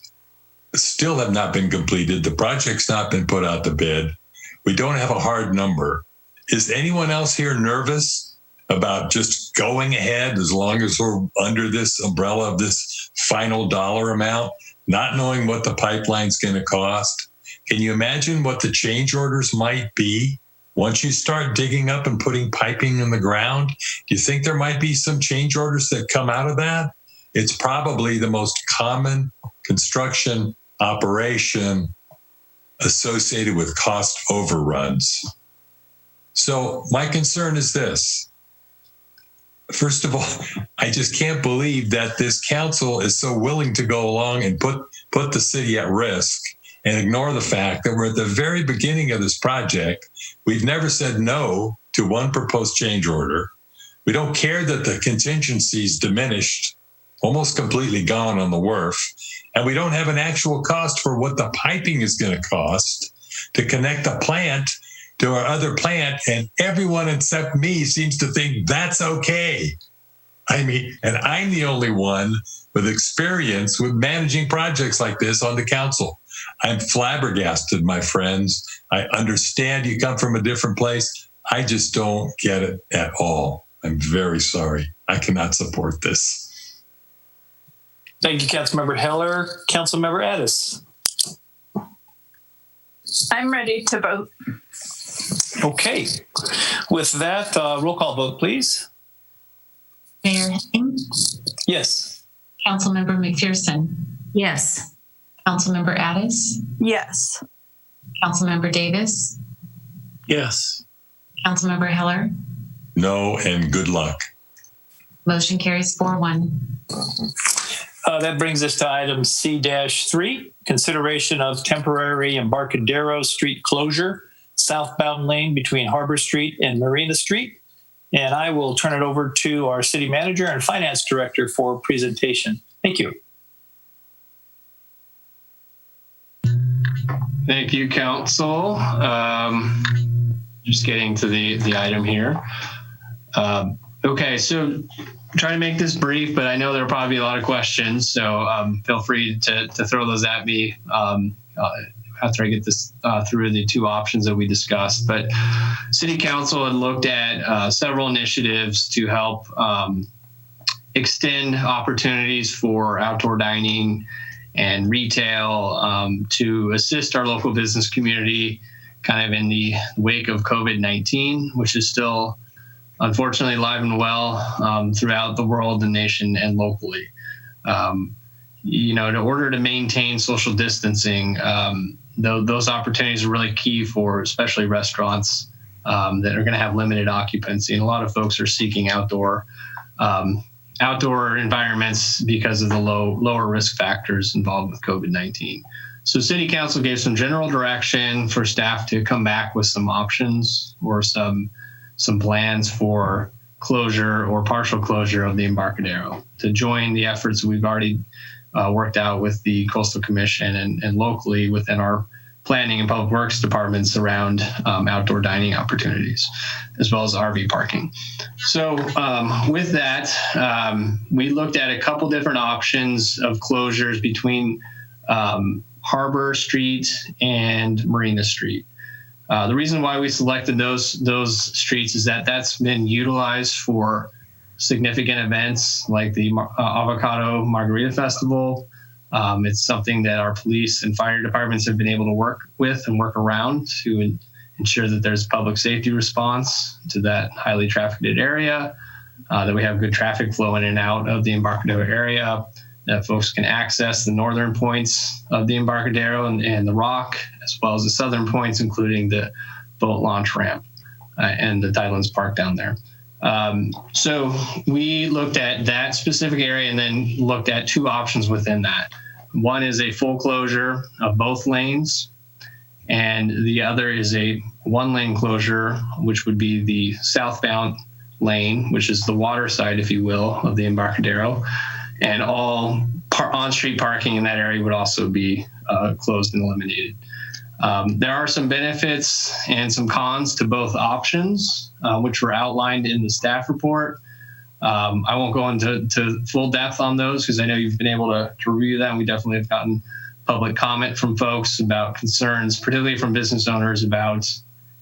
still have not been completed. The project's not been put out to bid. We don't have a hard number. Is anyone else here nervous about just going ahead as long as we're under this umbrella of this final dollar amount, not knowing what the pipeline's going to cost? Can you imagine what the change orders might be? Once you start digging up and putting piping in the ground, do you think there might be some change orders that come out of that? It's probably the most common construction operation associated with cost overruns. So my concern is this. First of all, I just can't believe that this council is so willing to go along and put the city at risk and ignore the fact that we're at the very beginning of this project. We've never said no to one proposed change order. We don't care that the contingency's diminished, almost completely gone on the WRF, and we don't have an actual cost for what the piping is going to cost to connect the plant to our other plant, and everyone except me seems to think that's okay. I mean, and I'm the only one with experience with managing projects like this on the council. I'm flabbergasted, my friends. I understand you come from a different place. I just don't get it at all. I'm very sorry. I cannot support this. Thank you, Councilmember Heller. Councilmember Addis. I'm ready to vote. Okay. With that, roll call vote, please. Mayor Henning, Yes. Councilmember McPherson, Yes. Councilmember Addis, Yes. Councilmember Davis, Yes. Councilmember Heller. No, and good luck. Motion carries 4-1. That brings us to item C-3, consideration of temporary Embarcadero Street closure, southbound lane between Harbor Street and Marina Street. And I will turn it over to our city manager and finance director for presentation. Thank you. Thank you, Council. Just getting to the item here. Okay, so try to make this brief, but I know there'll probably be a lot of questions, so feel free to throw those at me after I get this through the two options that we discussed. But City Council had looked at several initiatives to help extend opportunities for outdoor dining and retail to assist our local business community kind of in the wake of COVID-19, which is still unfortunately alive and well throughout the world, the nation, and locally. In order to maintain social distancing, those opportunities are really key for especially restaurants that are going to have limited occupancy. And a lot of folks are seeking outdoor environments because of the lower risk factors involved with COVID-19. So City Council gave some general direction for staff to come back with some options or some plans for closure or partial closure of the Embarcadero to join the efforts we've already worked out with the Coastal Commission and locally within our planning and public works departments around outdoor dining opportunities, as well as RV parking. So with that, we looked at a couple different options of closures between Harbor Street and Marina Street. The reason why we selected those streets is that that's been utilized for significant events like the Avocado Margarita Festival. It's something that our police and fire departments have been able to work with and work around to ensure that there's public safety response to that highly trafficked area, that we have good traffic flow in and out of the Embarcadero area, that folks can access the northern points of the Embarcadero and the Rock, as well as the southern points, including the boat launch ramp and the Tidelands Park down there. So we looked at that specific area and then looked at two options within that. One is a full closure of both lanes, and the other is a one-lane closure, which would be the southbound lane, which is the water side, if you will, of the Embarcadero. And all on-street parking in that area would also be closed and eliminated. There are some benefits and some cons to both options, which were outlined in the staff report. I won't go into full depth on those because I know you've been able to review that. And we definitely have gotten public comment from folks about concerns, particularly from business owners about,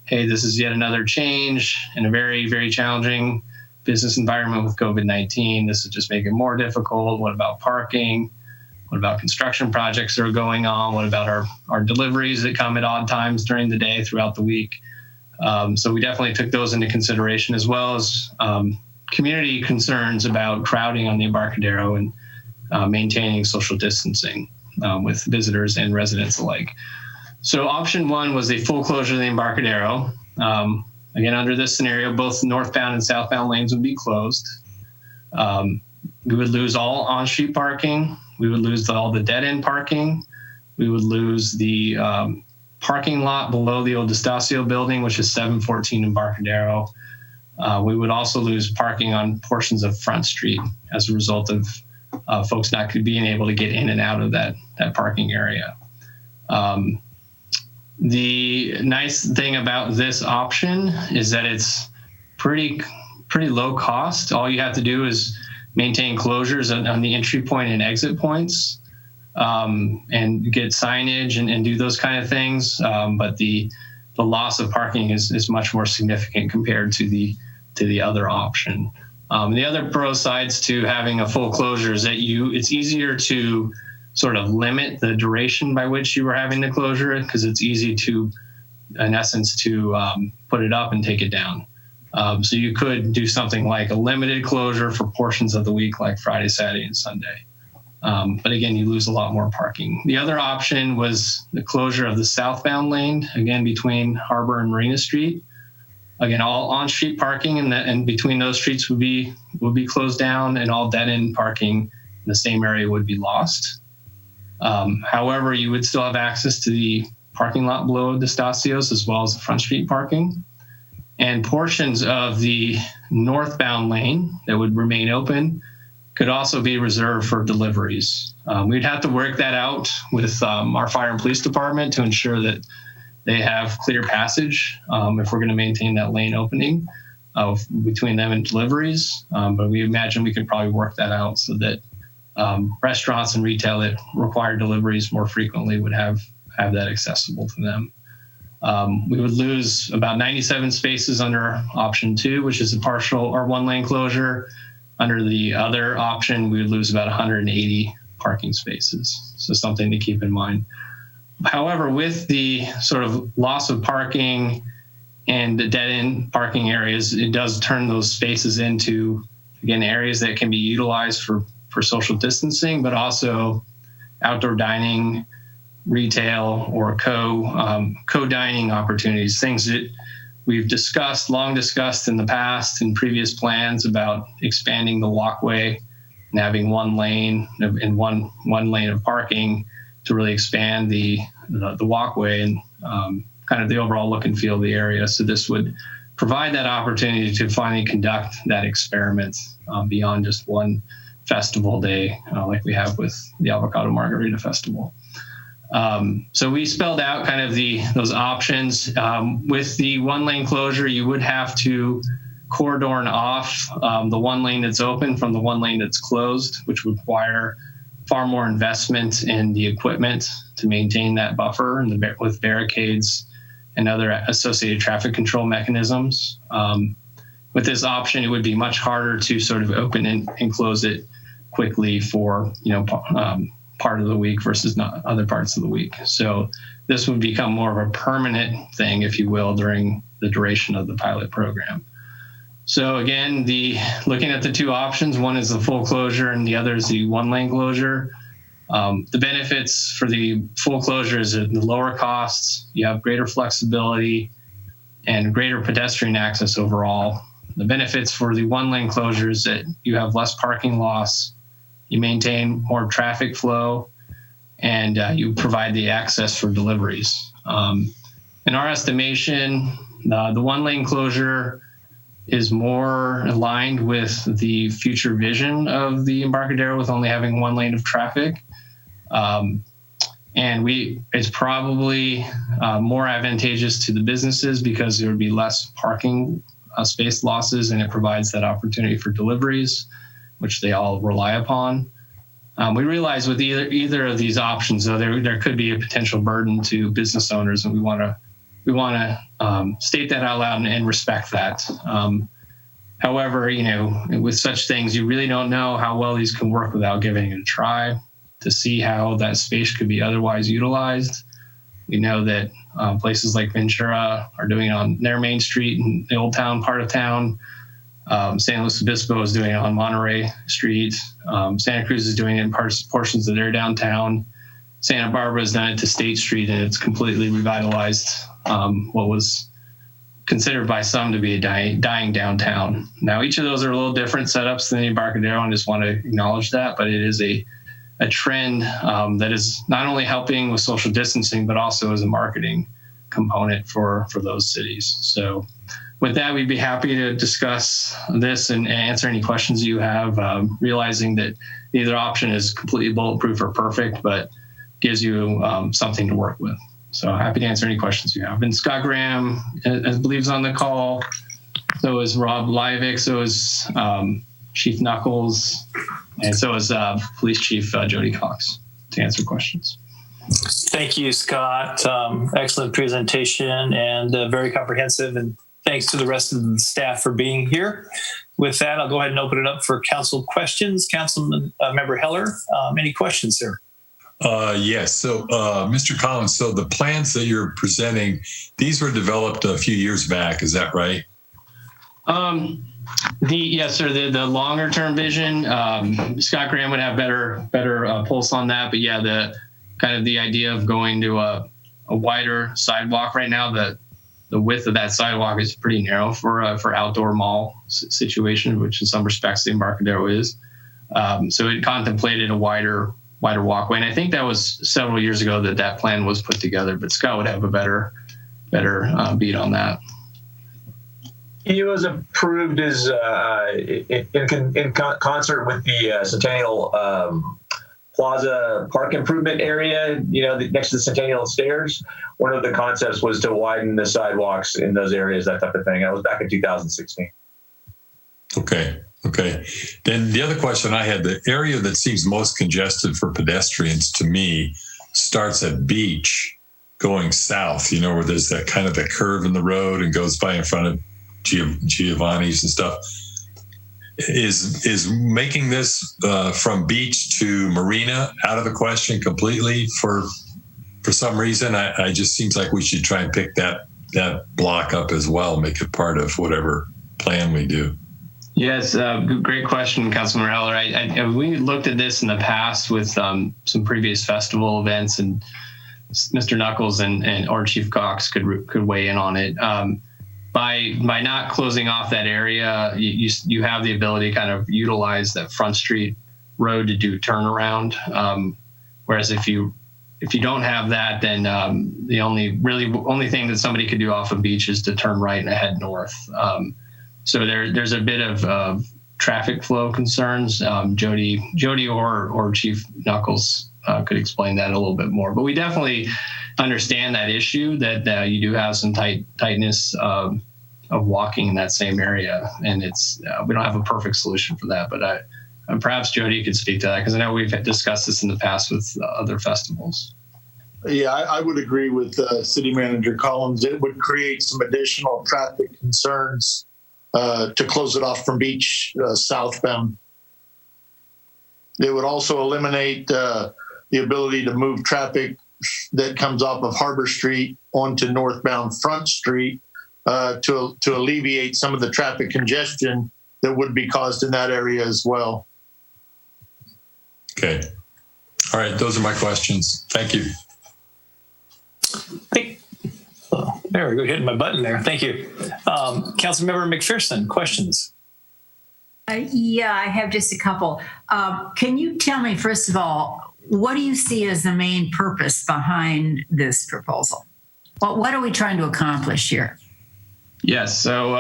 hey, this is yet another change in a very, very challenging business environment with COVID-19. This would just make it more difficult. What about parking? What about construction projects that are going on? What about our deliveries that come at odd times during the day throughout the week? So we definitely took those into consideration, as well as community concerns about crowding on the Embarcadero and maintaining social distancing with visitors and residents alike. So option one was a full closure of the Embarcadero. Again, under this scenario, both northbound and southbound lanes would be closed. We would lose all on-street parking. We would lose all the dead-end parking. We would lose the parking lot below the old D'Estacio building, which is 714 Embarcadero. We would also lose parking on portions of Front Street as a result of folks not being able to get in and out of that parking area. The nice thing about this option is that it's pretty low cost. All you have to do is maintain closures on the entry point and exit points, and get signage and do those kind of things. But the loss of parking is much more significant compared to the other option. The other pro sides to having a full closure is that it's easier to sort of limit the duration by which you were having the closure, because it's easy to in essence, to put it up and take it down. So you could do something like a limited closure for portions of the week, like Friday, Saturday, and Sunday. But again, you lose a lot more parking. The other option was the closure of the southbound lane, again, between Harbor and Marina Street. Again, all on-street parking and between those streets would be closed down, and all dead-end parking in the same area would be lost. However, you would still have access to the parking lot below D'Estacio's as well as the front street parking. And portions of the northbound lane that would remain open could also be reserved for deliveries. We'd have to work that out with our fire and police department to ensure that they have clear passage if we're going to maintain that lane opening between them and deliveries. But we imagine we could probably work that out so that restaurants and retail that require deliveries more frequently would have that accessible to them. We would lose about 97 spaces under option 2, which is a partial or one lane closure. Under the other option, we would lose about 180 parking spaces. So something to keep in mind. However, with the sort of loss of parking and the dead-end parking areas, it does turn those spaces into, again, areas that can be utilized for social distancing, but also outdoor dining, retail, or co-dining opportunities, things that we've long discussed in the past in previous plans about expanding the walkway and having one lane and one lane of parking to really expand the walkway and kind of the overall look and feel of the area. So this would provide that opportunity to finally conduct that experiment beyond just one festival day like we have with the Avocado Margarita Festival. So we spelled out kind of those options. With the one lane closure, you would have to cordon off the one lane that's open from the one lane that's closed, which would require far more investment in the equipment to maintain that buffer and with barricades and other associated traffic control mechanisms. With this option, it would be much harder to sort of open and close it quickly for part of the week versus not other parts of the week. So this would become more of a permanent thing, if you will, during the duration of the pilot program. So again, looking at the two options, one is the full closure and the other is the one lane closure. The benefits for the full closure is the lower costs, you have greater flexibility and greater pedestrian access overall. The benefits for the one lane closure is that you have less parking loss, you maintain more traffic flow, and you provide the access for deliveries. In our estimation, the one lane closure is more aligned with the future vision of the Embarcadero with only having one lane of traffic. And it's probably more advantageous to the businesses because there would be less parking space losses, and it provides that opportunity for deliveries, which they all rely upon. We realize with either of these options, though, there could be a potential burden to business owners, and we want to state that out loud and respect that. However, with such things, you really don't know how well these can work without giving it a try to see how that space could be otherwise utilized. We know that places like Ventura are doing it on their main street in the old town part of town. San Luis Obispo is doing it on Monterey Street. Santa Cruz is doing it in portions of their downtown. Santa Barbara has done it to State Street, and it's completely revitalized what was considered by some to be a dying downtown. Now, each of those are a little different setups than the Embarcadero, and just want to acknowledge that, but it is a trend that is not only helping with social distancing, but also as a marketing component for those cities. So with that, we'd be happy to discuss this and answer any questions you have, realizing that neither option is completely bulletproof or perfect, but gives you something to work with. So happy to answer any questions you have. And Scott Graham, I believe, is on the call. So is Rob Livick. So is Chief Knuckles. And so is Police Chief Jody Cox to answer questions. Thank you, Scott. Excellent presentation and very comprehensive. And thanks to the rest of the staff for being here. With that, I'll go ahead and open it up for council questions. Councilman Member Heller, any questions, sir? Yes. So, Mr. Collins, so the plans that you're presenting, these were developed a few years back. Is that right? Yes, sir. The longer term vision, Scott Graham would have better pulse on that. But yeah, the idea of going to a wider sidewalk right now, the width of that sidewalk is pretty narrow for outdoor mall situation, which in some respects the Embarcadero is. So it contemplated a wider walkway, and I think that was several years ago that plan was put together. But Scott would have a better beat on that. It was approved as in concert with the Centennial Plaza Park Improvement Area, next to the Centennial Stairs. One of the concepts was to widen the sidewalks in those areas, that type of thing. That was back in 2016. Okay. Then the other question I had, the area that seems most congested for pedestrians to me starts at Beach going south, where there's that kind of the curve in the road and goes by in front of Giovanni's and stuff. Is making this from Beach to Marina out of the question completely for some reason? I just seems like we should try and pick that block up as well, make it part of whatever plan we do. Yes, great question, Councilmember Heller. We looked at this in the past with some previous festival events, and Mr. Knuckles or Chief Cox could weigh in on it. By not closing off that area, you have the ability to kind of utilize that Front Street road to do turnaround. Whereas if you don't have that, then the only thing that somebody could do off of Beach is to turn right and head north. So there's a bit of traffic flow concerns. Jody or Chief Knuckles could explain that a little bit more. But we definitely understand that issue, that you do have some tightness of walking in that same area, and it's we don't have a perfect solution for that. But perhaps Jody could speak to that, because I know we've discussed this in the past with other festivals. Yeah, I would agree with City Manager Collins. It would create some additional traffic concerns to close it off from Beach southbound. It would also eliminate the ability to move traffic that comes off of Harbor Street onto northbound Front Street to alleviate some of the traffic congestion that would be caused in that area as well. Okay. All right. Those are my questions. Thank you. There we go, hitting my button there. Thank you. Councilmember McPherson, questions? Yeah, I have just a couple. Can you tell me, first of all, what do you see as the main purpose behind this proposal? What are we trying to accomplish here? Yes, so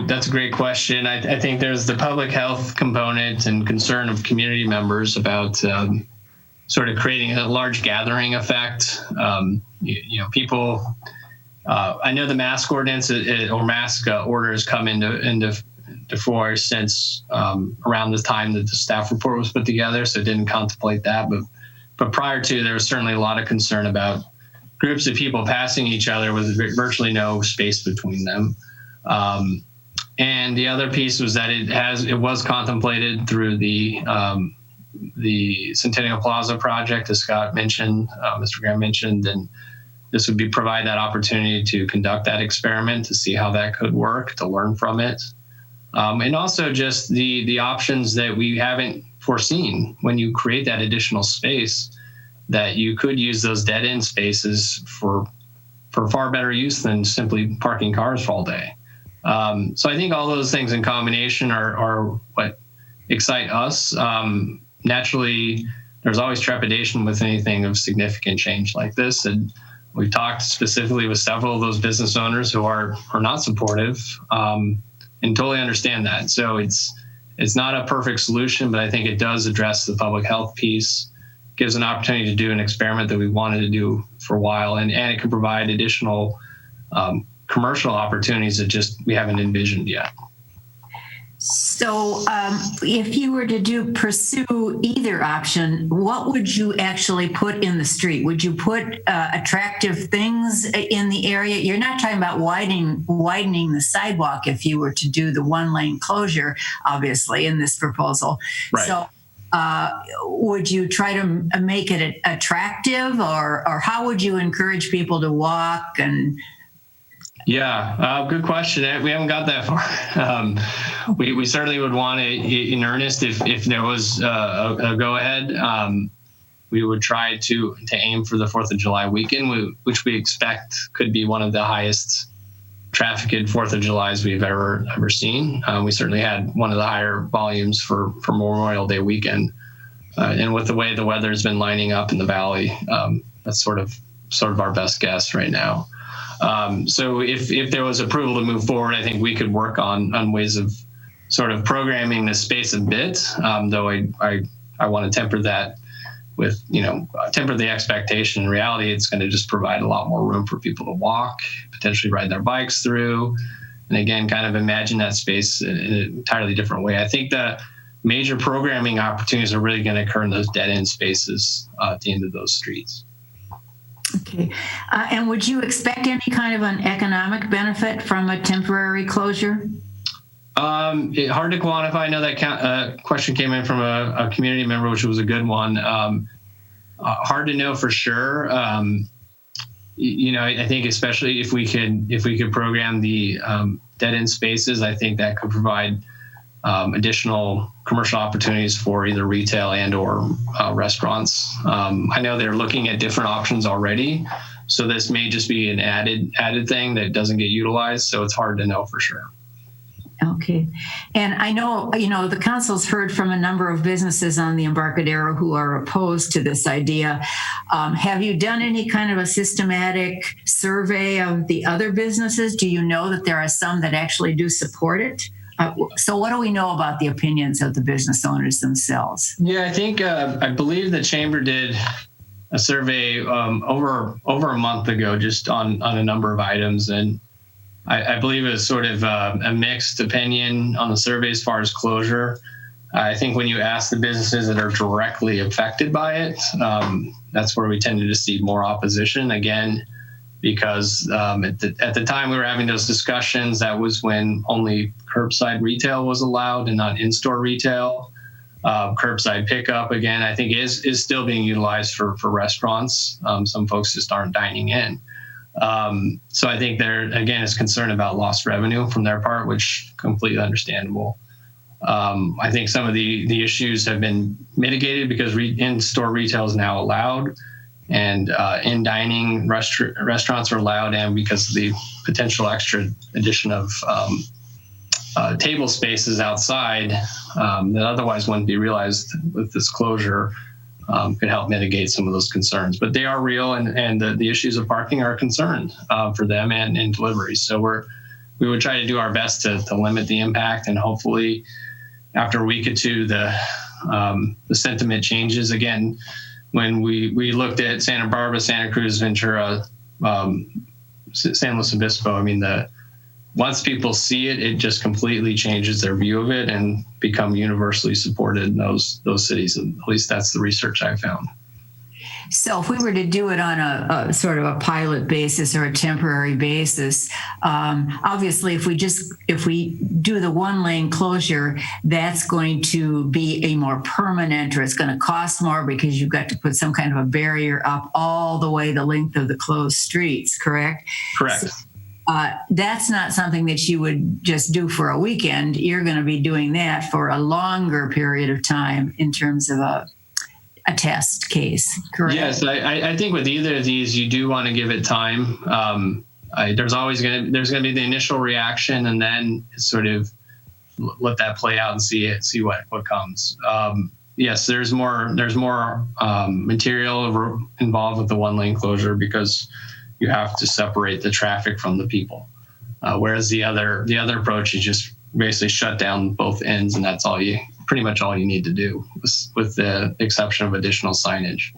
that's a great question. I think there's the public health component and concern of community members about sort of creating a large gathering effect. People. I know the mask ordinance or mask orders come into force since around the time that the staff report was put together, so it didn't contemplate that. But prior to, there was certainly a lot of concern about groups of people passing each other with virtually no space between them. And the other piece was that it was contemplated through the Centennial Plaza project, as Scott mentioned, Mr. Graham mentioned, and this would provide that opportunity to conduct that experiment, to see how that could work, to learn from it. And also just the options that we haven't foreseen when you create that additional space, that you could use those dead end spaces for far better use than simply parking cars all day. So I think all those things in combination are what excite us. Naturally, there's always trepidation with anything of significant change like this. And we've talked specifically with several of those business owners who are not supportive, and totally understand that. So it's not a perfect solution, but I think it does address the public health piece, gives an opportunity to do an experiment that we wanted to do for a while, and it can provide additional commercial opportunities that we haven't envisioned yet. So if you were to pursue either option, what would you actually put in the street? Would you put attractive things in the area? You're not talking about widening the sidewalk if you were to do the one lane closure, obviously, in this proposal. Right. So would you try to make it attractive, or how would you encourage people to walk? And yeah, good question. We haven't got that far. We certainly would want it in earnest if there was a go ahead. We would try to aim for the 4th of July weekend, which we expect could be one of the highest trafficked 4th of Julys we've ever seen. We certainly had one of the higher volumes for Memorial Day weekend. And with the way the weather has been lining up in the Valley, that's sort of our best guess right now. So if there was approval to move forward, I think we could work on ways of sort of programming the space a bit, though I want to temper that with, temper the expectation. In reality, it's going to just provide a lot more room for people to walk, potentially ride their bikes through, and again, kind of imagine that space in an entirely different way. I think the major programming opportunities are really going to occur in those dead-end spaces at the end of those streets. Okay. And would you expect any kind of an economic benefit from a temporary closure? Hard to quantify. I know that question came in from a community member, which was a good one. Hard to know for sure. I think especially if we could program the dead-end spaces, I think that could provide additional commercial opportunities for either retail and or restaurants. I know they're looking at different options already, so this may just be an added thing that doesn't get utilized. So it's hard to know for sure. Okay. And I know, the council's heard from a number of businesses on the Embarcadero who are opposed to this idea. Have you done any kind of a systematic survey of the other businesses? Do you know that there are some that actually do support it? So what do we know about the opinions of the business owners themselves? Yeah, I think, I believe the chamber did a survey over a month ago just on a number of items. And I believe it was sort of a mixed opinion on the survey as far as closure. I think when you ask the businesses that are directly affected by it, that's where we tended to see more opposition. Again, because at the time we were having those discussions, that was when only curbside retail was allowed and not in-store retail. Curbside pickup, again, I think is still being utilized for restaurants. Some folks just aren't dining in. So I think there, again, is concern about lost revenue from their part, which completely understandable. I think some of the issues have been mitigated because in-store retail is now allowed, and in-dining restaurants are allowed, and because of the potential extra addition of table spaces outside that otherwise wouldn't be realized with this closure, could help mitigate some of those concerns. But they are real, and the issues of parking are a concern for them and in deliveries. So we would try to do our best to limit the impact, and hopefully after a week or two, the sentiment changes. Again, when we looked at Santa Barbara, Santa Cruz, Ventura, San Luis Obispo, I mean, once people see it, it just completely changes their view of it and become universally supported in those cities. And at least that's the research I found. So if we were to do it on a sort of a pilot basis or a temporary basis, obviously if we do the one lane closure, that's going to be a more permanent, or it's going to cost more because you've got to put some kind of a barrier up all the way the length of the closed streets, correct? Correct. So, that's not something that you would just do for a weekend. You're going to be doing that for a longer period of time in terms of a test case, correct? Yes, I think with either of these, you do want to give it time. There's going to be the initial reaction, and then sort of let that play out and see what comes. Yes, there's more material involved with the one lane closure because you have to separate the traffic from the people. Whereas the other approach, you just basically shut down both ends, and that's pretty much all you need to do, with the exception of additional signage.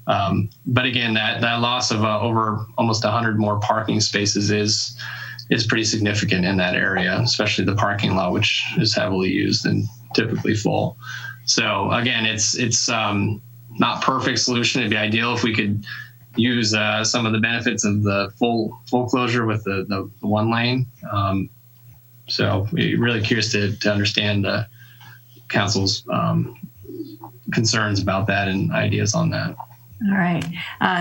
But again, that loss of over almost 100 more parking spaces is pretty significant in that area, especially the parking lot, which is heavily used and typically full. So again, it's not perfect solution. It'd be ideal if we could use some of the benefits of the full closure with the one lane. So we're really curious to understand the council's concerns about that and ideas on that. All right.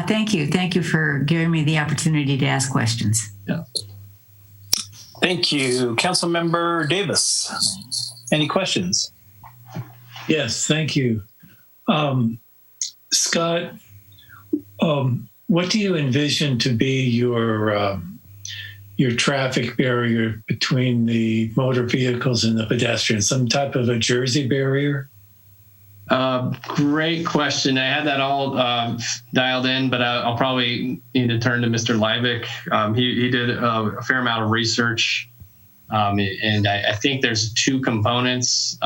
Thank you. Thank you for giving me the opportunity to ask questions. Yeah. Thank you. Councilmember Davis, any questions? Yes, thank you. Scott, what do you envision to be your traffic barrier between the motor vehicles and the pedestrians? Some type of a Jersey barrier? Great question. I had that all dialed in, but I'll probably need to turn to Mr. Liebig. He did a fair amount of research, and I think there's two components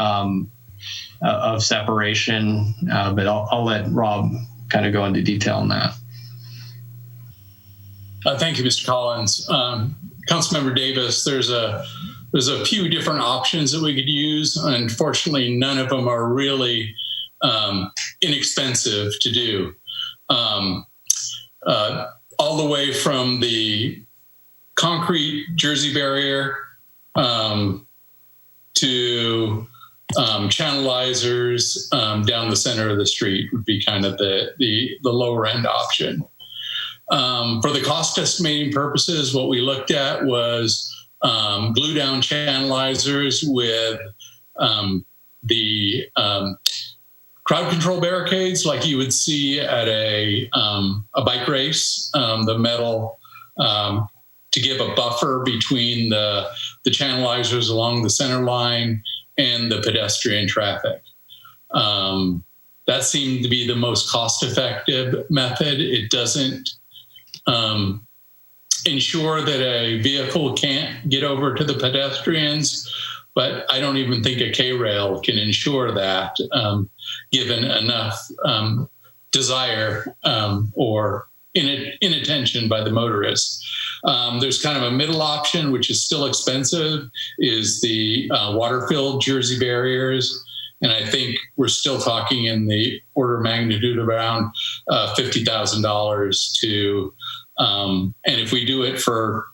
of separation, but I'll let Rob kind of go into detail on that. Thank you, Mr. Collins. Councilmember Davis, there's a few different options that we could use. Unfortunately, none of them are really inexpensive to do. All the way from the concrete Jersey barrier to channelizers down the center of the street would be kind of the lower end option. For the cost estimating purposes, what we looked at was glue down channelizers with the crowd control barricades like you would see at a bike race, the metal to give a buffer between the channelizers along the center line and the pedestrian traffic. That seemed to be the most cost-effective method. It doesn't ensure that a vehicle can't get over to the pedestrians, but I don't even think a K-rail can ensure that, given enough desire or inattention by the motorists. There's kind of a middle option, which is still expensive, is the water-filled Jersey barriers. And I think we're still talking in the order of magnitude around $50,000 to, and if we do it for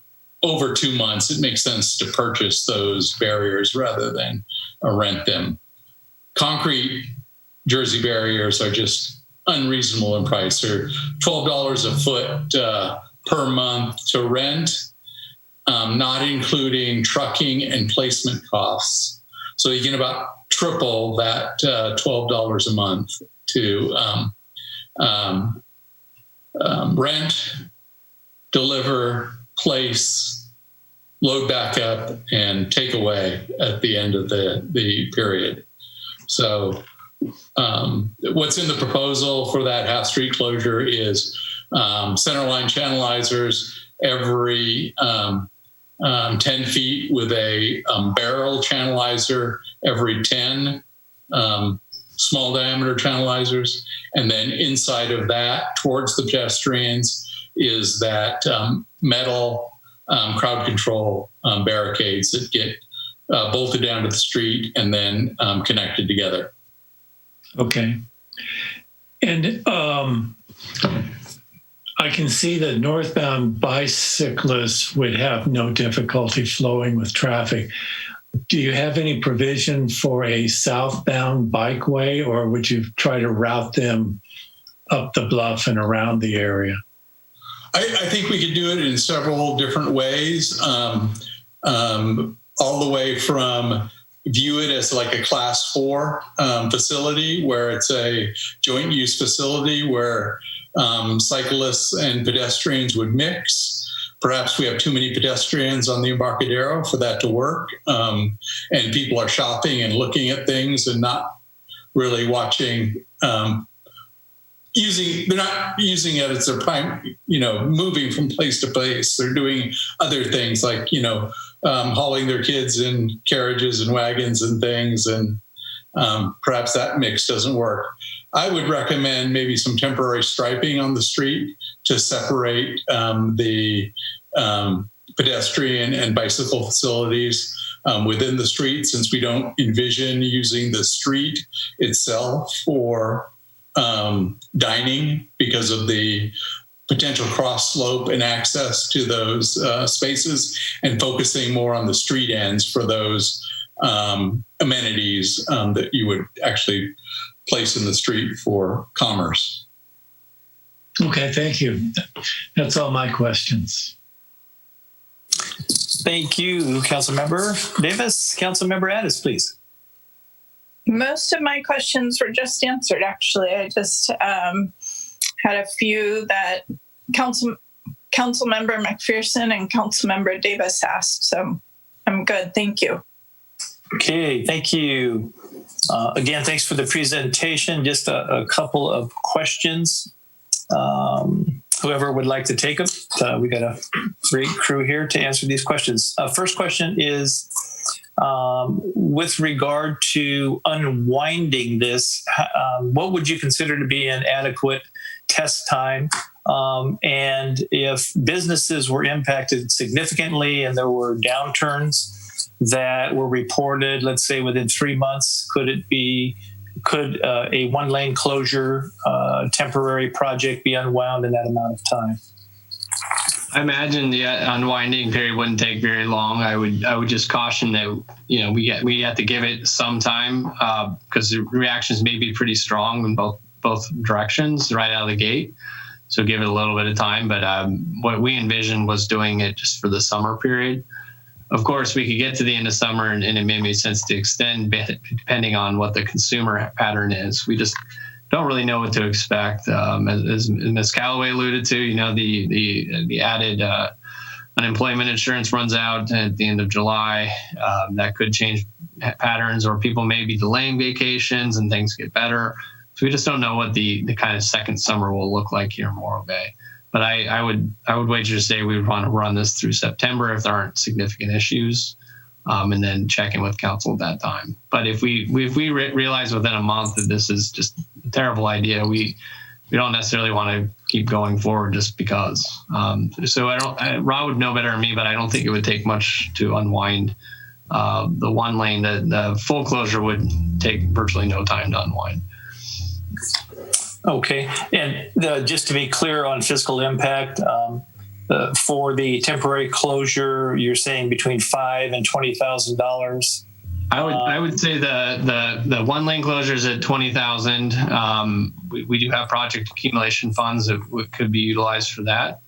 over 2 months, it makes sense to purchase those barriers rather than rent them. Concrete Jersey barriers are just unreasonable in price. They're $12 a foot per month to rent, not including trucking and placement costs. So you get about triple that $12 a month to rent, deliver, place, load back up, and take away at the end of the period. So what's in the proposal for that half street closure is centerline channelizers every 10 feet with a barrel channelizer every 10 small diameter channelizers. And then inside of that, towards the pedestrians, is that metal crowd control barricades that get bolted down to the street and then connected together. Okay. And I can see that northbound bicyclists would have no difficulty flowing with traffic. Do you have any provision for a southbound bikeway, or would you try to route them up the bluff and around the area? I think we could do it in several different ways, all the way from view it as like a class 4 facility where it's a joint use facility where cyclists and pedestrians would mix. Perhaps we have too many pedestrians on the Embarcadero for that to work. And people are shopping and looking at things and not really watching, they're not using it as their prime, moving from place to place. They're doing other things like, hauling their kids in carriages and wagons and things. And perhaps that mix doesn't work. I would recommend maybe some temporary striping on the street to separate the pedestrian and bicycle facilities within the street, since we don't envision using the street itself for dining because of the potential cross slope and access to those spaces, and focusing more on the street ends for those amenities that you would actually place in the street for commerce. Okay, thank you. That's all my questions. Thank you, Councilmember Davis. Councilmember Addis, please. Most of my questions were just answered, actually. I just had a few that Councilmember McPherson and Councilmember Davis asked, so I'm good. Thank you. Okay, thank you. Again, thanks for the presentation. Just a couple of questions. Whoever would like to take them, we got a great crew here to answer these questions. First question is, with regard to unwinding this, what would you consider to be an adequate test time? And if businesses were impacted significantly and there were downturns that were reported, let's say within 3 months, could a one-lane closure temporary project be unwound in that amount of time? I imagine the unwinding period wouldn't take very long. I would just caution that we have to give it some time because the reactions may be pretty strong in both directions right out of the gate. So give it a little bit of time. But what we envisioned was doing it just for the summer period. Of course, we could get to the end of summer and it may make sense to extend depending on what the consumer pattern is. We just don't really know what to expect. As Ms. Calloway alluded to, the added unemployment insurance runs out at the end of July. That could change patterns, or people may be delaying vacations and things get better. So we just don't know what the kind of second summer will look like here in Morro Bay. But I would wager to say we would want to run this through September if there aren't significant issues, and then check in with council at that time. But if we realize within a month that this is just a terrible idea, we don't necessarily want to keep going forward just because. So Rob would know better than me, but I don't think it would take much to unwind the one lane. The full closure would take virtually no time to unwind. Okay, and just to be clear on fiscal impact, for the temporary closure, you're saying between $5,000 and $20,000. I would say the one lane closure is at $20,000. We do have project accumulation funds that could be utilized for that,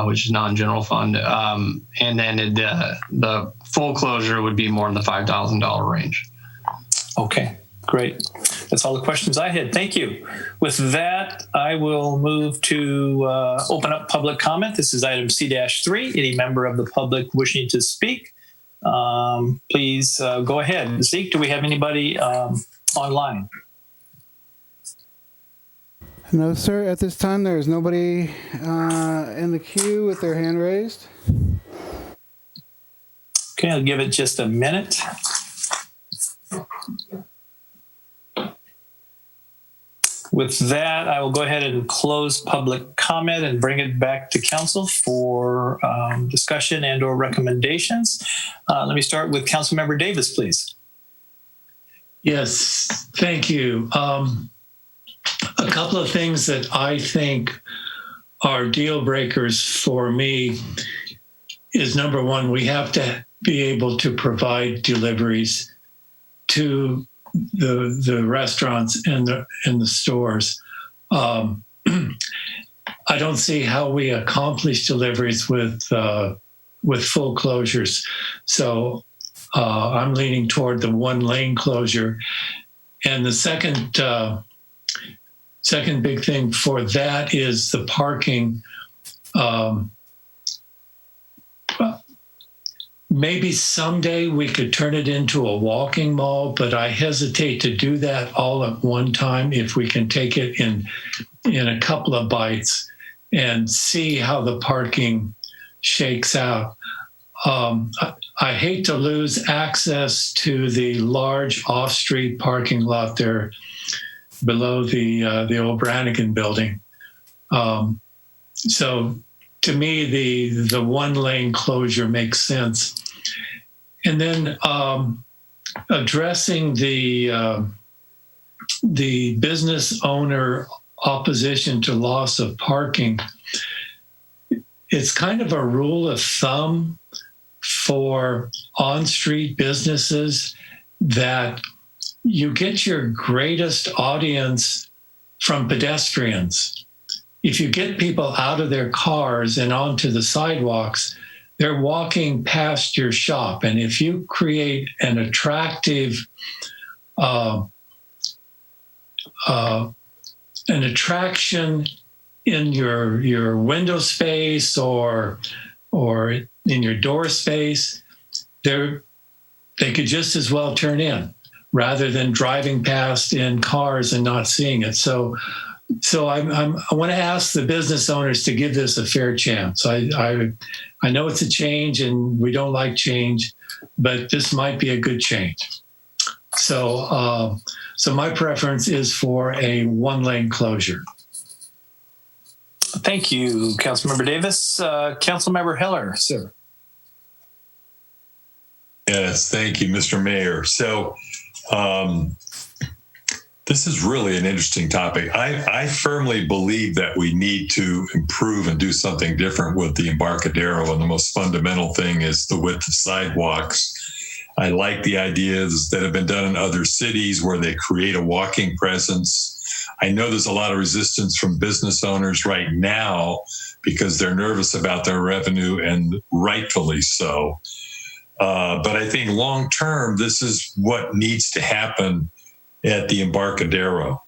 which is non-general fund, and then the full closure would be more in the $5,000 range. Okay. Great. That's all the questions I had. Thank you. With that, I will move to open up public comment. This is item C-3. Any member of the public wishing to speak, please go ahead. Zeke, do we have anybody online? No, sir. At this time, there is nobody in the queue with their hand raised. Okay, I'll give it just a minute. With that, I will go ahead and close public comment and bring it back to council for discussion and or recommendations. Let me start with Councilmember Davis, please. Yes, thank you. A couple of things that I think are deal breakers for me is, number one, we have to be able to provide deliveries to the restaurants and the stores. I don't see how we accomplish deliveries with full closures. So I'm leaning toward the one lane closure. And the second big thing for that is the parking. Maybe someday we could turn it into a walking mall, but I hesitate to do that all at one time. If we can take it in a couple of bites and see how the parking shakes out. I hate to lose access to the large off-street parking lot there below the old Brannigan building. So to me, the one lane closure makes sense. And then addressing the business owner opposition to loss of parking, it's kind of a rule of thumb for on-street businesses that you get your greatest audience from pedestrians. If you get people out of their cars and onto the sidewalks, they're walking past your shop. And if you create an attractive an attraction in your window space or in your door space, they could just as well turn in rather than driving past in cars and not seeing it. So I want to ask the business owners to give this a fair chance. I know it's a change and we don't like change, but this might be a good change. So my preference is for a one-lane closure. Thank you, Councilmember Davis. Councilmember Heller, sir. Yes, thank you, Mr. Mayor. So this is really an interesting topic. I firmly believe that we need to improve and do something different with the Embarcadero, and the most fundamental thing is the width of sidewalks. I like the ideas that have been done in other cities where they create a walking presence. I know there's a lot of resistance from business owners right now because they're nervous about their revenue, and rightfully so. But I think long term, this is what needs to happen at the Embarcadero.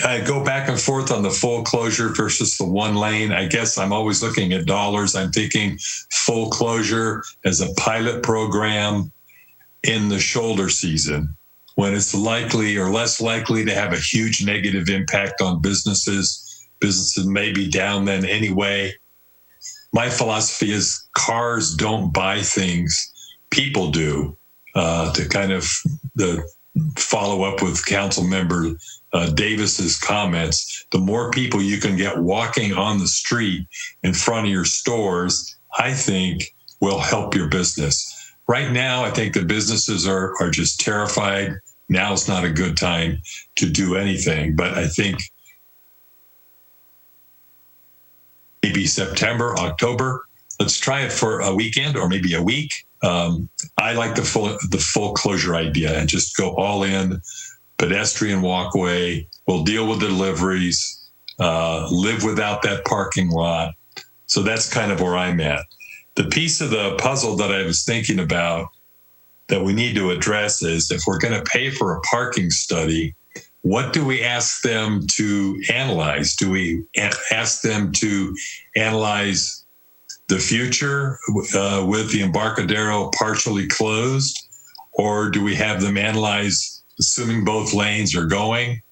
I go back and forth on the full closure versus the one lane. I guess I'm always looking at dollars. I'm thinking full closure as a pilot program in the shoulder season, when it's likely or less likely to have a huge negative impact on businesses. Businesses may be down then anyway. My philosophy is cars don't buy things, people do. To kind of follow up with Councilmember Davis's comments, the more people you can get walking on the street in front of your stores, I think will help your business. Right now, I think the businesses are just terrified. Now is not a good time to do anything, but I think maybe September, October, let's try it for a weekend or maybe a week. I like the full closure idea and just go all in, pedestrian walkway. We'll deal with the deliveries, live without that parking lot. So that's kind of where I'm at. The piece of the puzzle that I was thinking about that we need to address is, if we're going to pay for a parking study, what do we ask them to analyze? Do we ask them to analyze the future with the Embarcadero partially closed? Or do we have them analyze, assuming both lanes are going?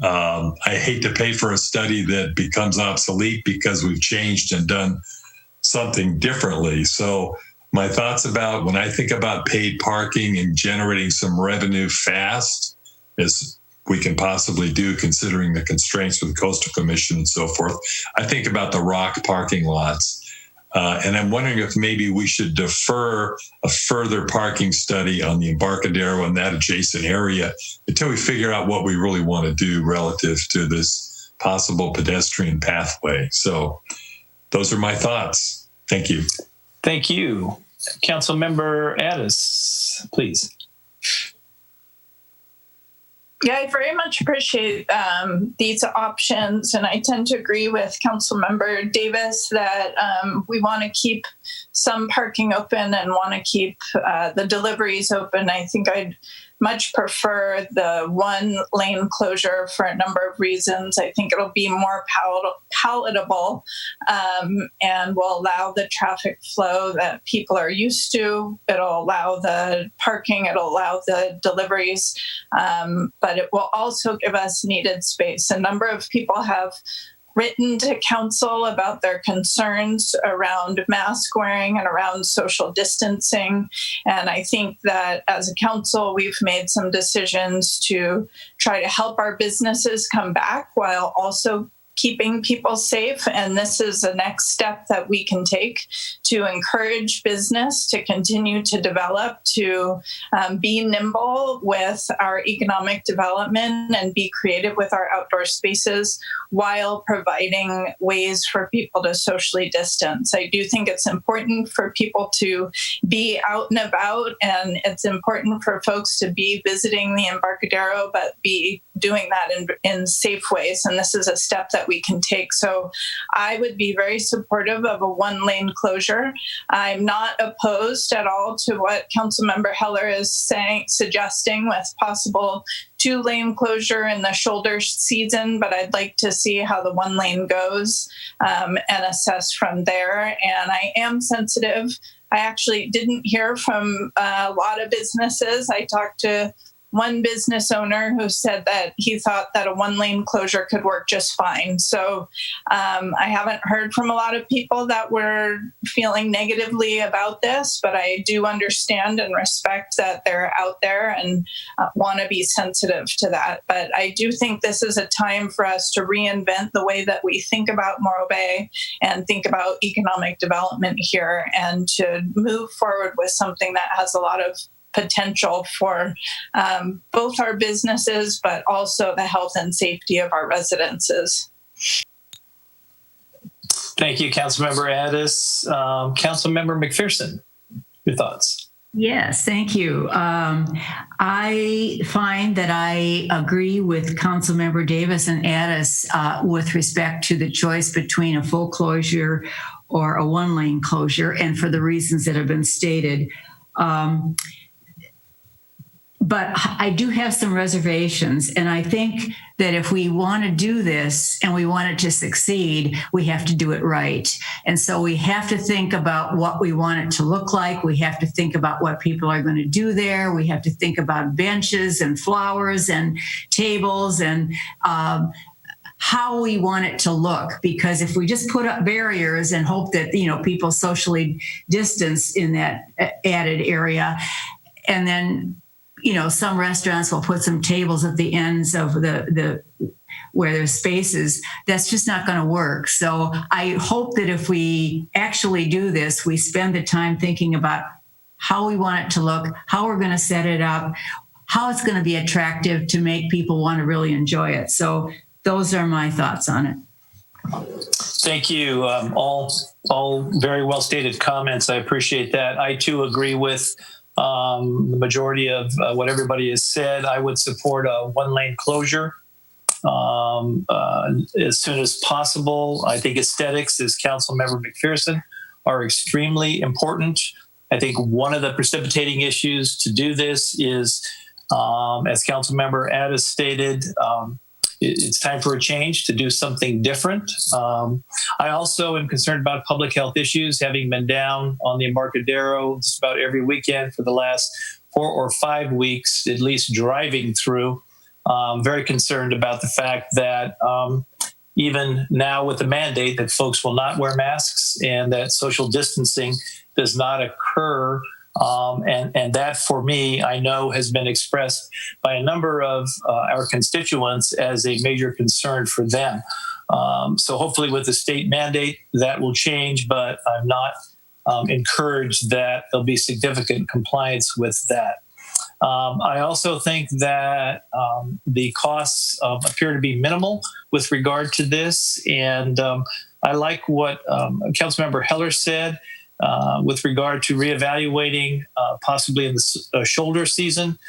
I hate to pay for a study that becomes obsolete because we've changed and done something differently. So my thoughts about when I think about paid parking and generating some revenue fast, as we can possibly do considering the constraints with the Coastal Commission and so forth, I think about the rock parking lots. And I'm wondering if maybe we should defer a further parking study on the Embarcadero and that adjacent area until we figure out what we really want to do relative to this possible pedestrian pathway. So those are my thoughts. Thank you. Thank you. Councilmember Addis, please. Yeah, I very much appreciate these options, and I tend to agree with Councilmember Davis that we want to keep some parking open and want to keep the deliveries open. I think I'd much prefer the one lane closure for a number of reasons. I think it'll be more palatable and will allow the traffic flow that people are used to. It'll allow the parking, it'll allow the deliveries, but it will also give us needed space. A number of people have written to council about their concerns around mask wearing and around social distancing. And I think that as a council, we've made some decisions to try to help our businesses come back while also keeping people safe. And this is the next step that we can take to encourage business to continue to develop, to be nimble with our economic development and be creative with our outdoor spaces while providing ways for people to socially distance. I do think it's important for people to be out and about, and it's important for folks to be visiting the Embarcadero, but be doing that in safe ways. And this is a step that we can take. So I would be very supportive of a one-lane closure. I'm not opposed at all to what Councilmember Heller is suggesting with possible two-lane closure in the shoulder season, but I'd like to see how the one lane goes and assess from there. And I am sensitive. I actually didn't hear from a lot of businesses. I talked to one business owner who said that he thought that a one-lane closure could work just fine. So I haven't heard from a lot of people that were feeling negatively about this, but I do understand and respect that they're out there and want to be sensitive to that. But I do think this is a time for us to reinvent the way that we think about Morro Bay and think about economic development here, and to move forward with something that has a lot of potential for both our businesses, but also the health and safety of our residences. Thank you, Councilmember Addis. Councilmember McPherson, your thoughts? Yes, thank you. I find that I agree with Councilmember Davis and Addis with respect to the choice between a full closure or a one-lane closure, and for the reasons that have been stated. But I do have some reservations, and I think that if we want to do this and we want it to succeed, we have to do it right. And so we have to think about what we want it to look like. We have to think about what people are going to do there. We have to think about benches and flowers and tables and how we want it to look. Because if we just put up barriers and hope that, people socially distance in that added area, and then some restaurants will put some tables at the ends of the where there's spaces, that's just not going to work. So I hope that if we actually do this, we spend the time thinking about how we want it to look, how we're going to set it up, how it's going to be attractive to make people want to really enjoy it. So those are my thoughts on it. Thank you. All very well stated comments. I appreciate that. I too agree with the majority of what everybody has said. I would support a one-lane closure as soon as possible. I think aesthetics, as Councilmember McPherson, are extremely important. I think one of the precipitating issues to do this is, as Councilmember Addis stated, it's time for a change, to do something different. I also am concerned about public health issues, having been down on the Embarcadero just about every weekend for the last 4 or 5 weeks, at least driving through. Very concerned about the fact that even now with the mandate that folks will not wear masks and that social distancing does not occur. And that, for me, I know has been expressed by a number of our constituents as a major concern for them. So hopefully with the state mandate, that will change, but I'm not encouraged that there'll be significant compliance with that. I also think that the costs appear to be minimal with regard to this. And I like what Councilmember Heller said with regard to reevaluating possibly in the shoulder season.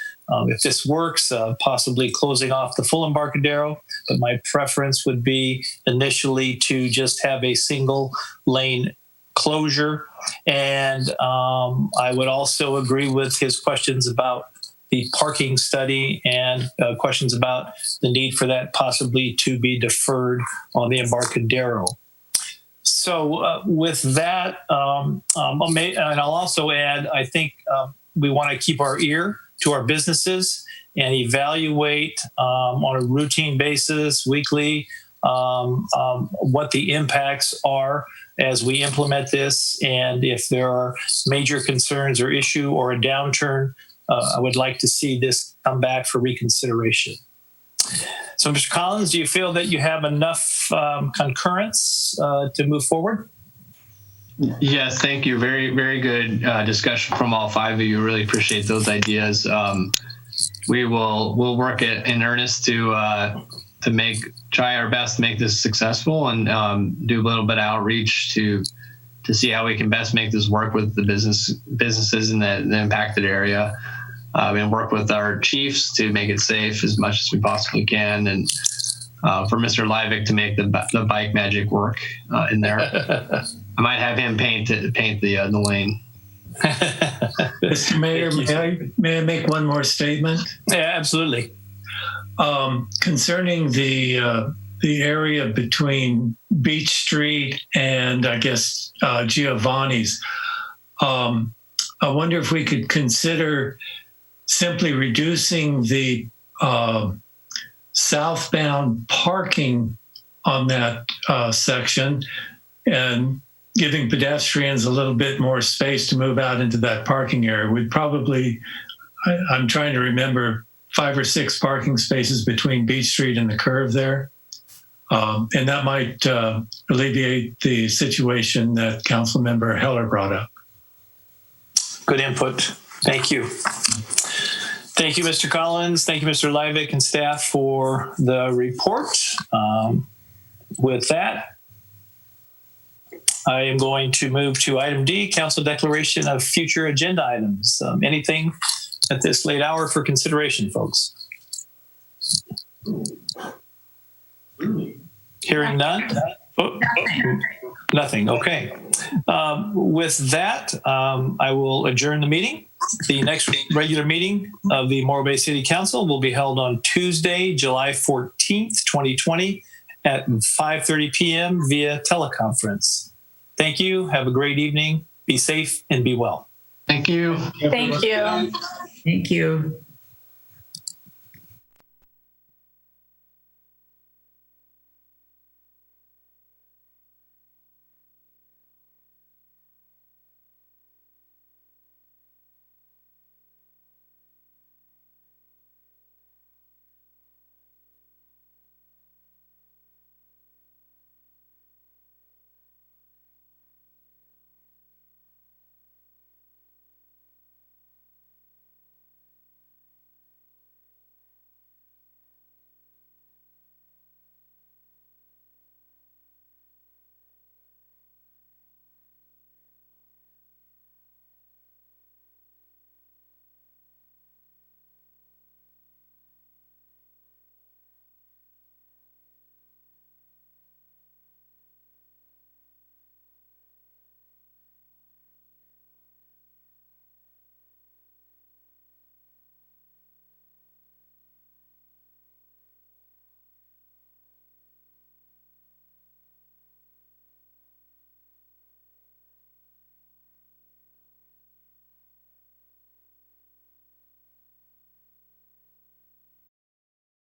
If this works, possibly closing off the full Embarcadero. But my preference would be initially to just have a single lane closure. And I would also agree with his questions about the parking study and questions about the need for that possibly to be deferred on the Embarcadero. So with that, and I'll also add, I think we want to keep our ear to our businesses and evaluate on a routine basis, weekly, what the impacts are as we implement this. And if there are major concerns or issue or a downturn, I would like to see this come back for reconsideration. So, Mr. Collins, do you feel that you have enough concurrence to move forward? Yes, thank you. Very, very good discussion from all five of you. Really appreciate those ideas. We'll work in earnest to try our best to make this successful, and do a little bit of outreach to see how we can best make this work with the businesses in the impacted area, and work with our chiefs to make it safe as much as we possibly can, and for Mr. Livick to make the bike magic work in there. I might have him paint the lane. Mr. Mayor, may I make one more statement? Yeah, absolutely. Concerning the area between Beach Street and I guess Giovanni's, I wonder if we could consider simply reducing the southbound parking on that section and giving pedestrians a little bit more space to move out into that parking area. We'd probably, I'm trying to remember, 5 or 6 parking spaces between Beach Street and the curve there. And that might alleviate the situation that Councilmember Heller brought up. Good input. Thank you. Thank you, Mr. Collins. Thank you, Mr. Livick and staff for the report. With that, I am going to move to item D, council declaration of future agenda items. Anything at this late hour for consideration, folks? Hearing none? Nothing. Okay. With that, I will adjourn the meeting. The next regular meeting of the Morro Bay City Council will be held on Tuesday, July 14th, 2020 at 5:30 p.m. via teleconference. Thank you. Have a great evening. Be safe and be well. Thank you. Thank you. Thank you.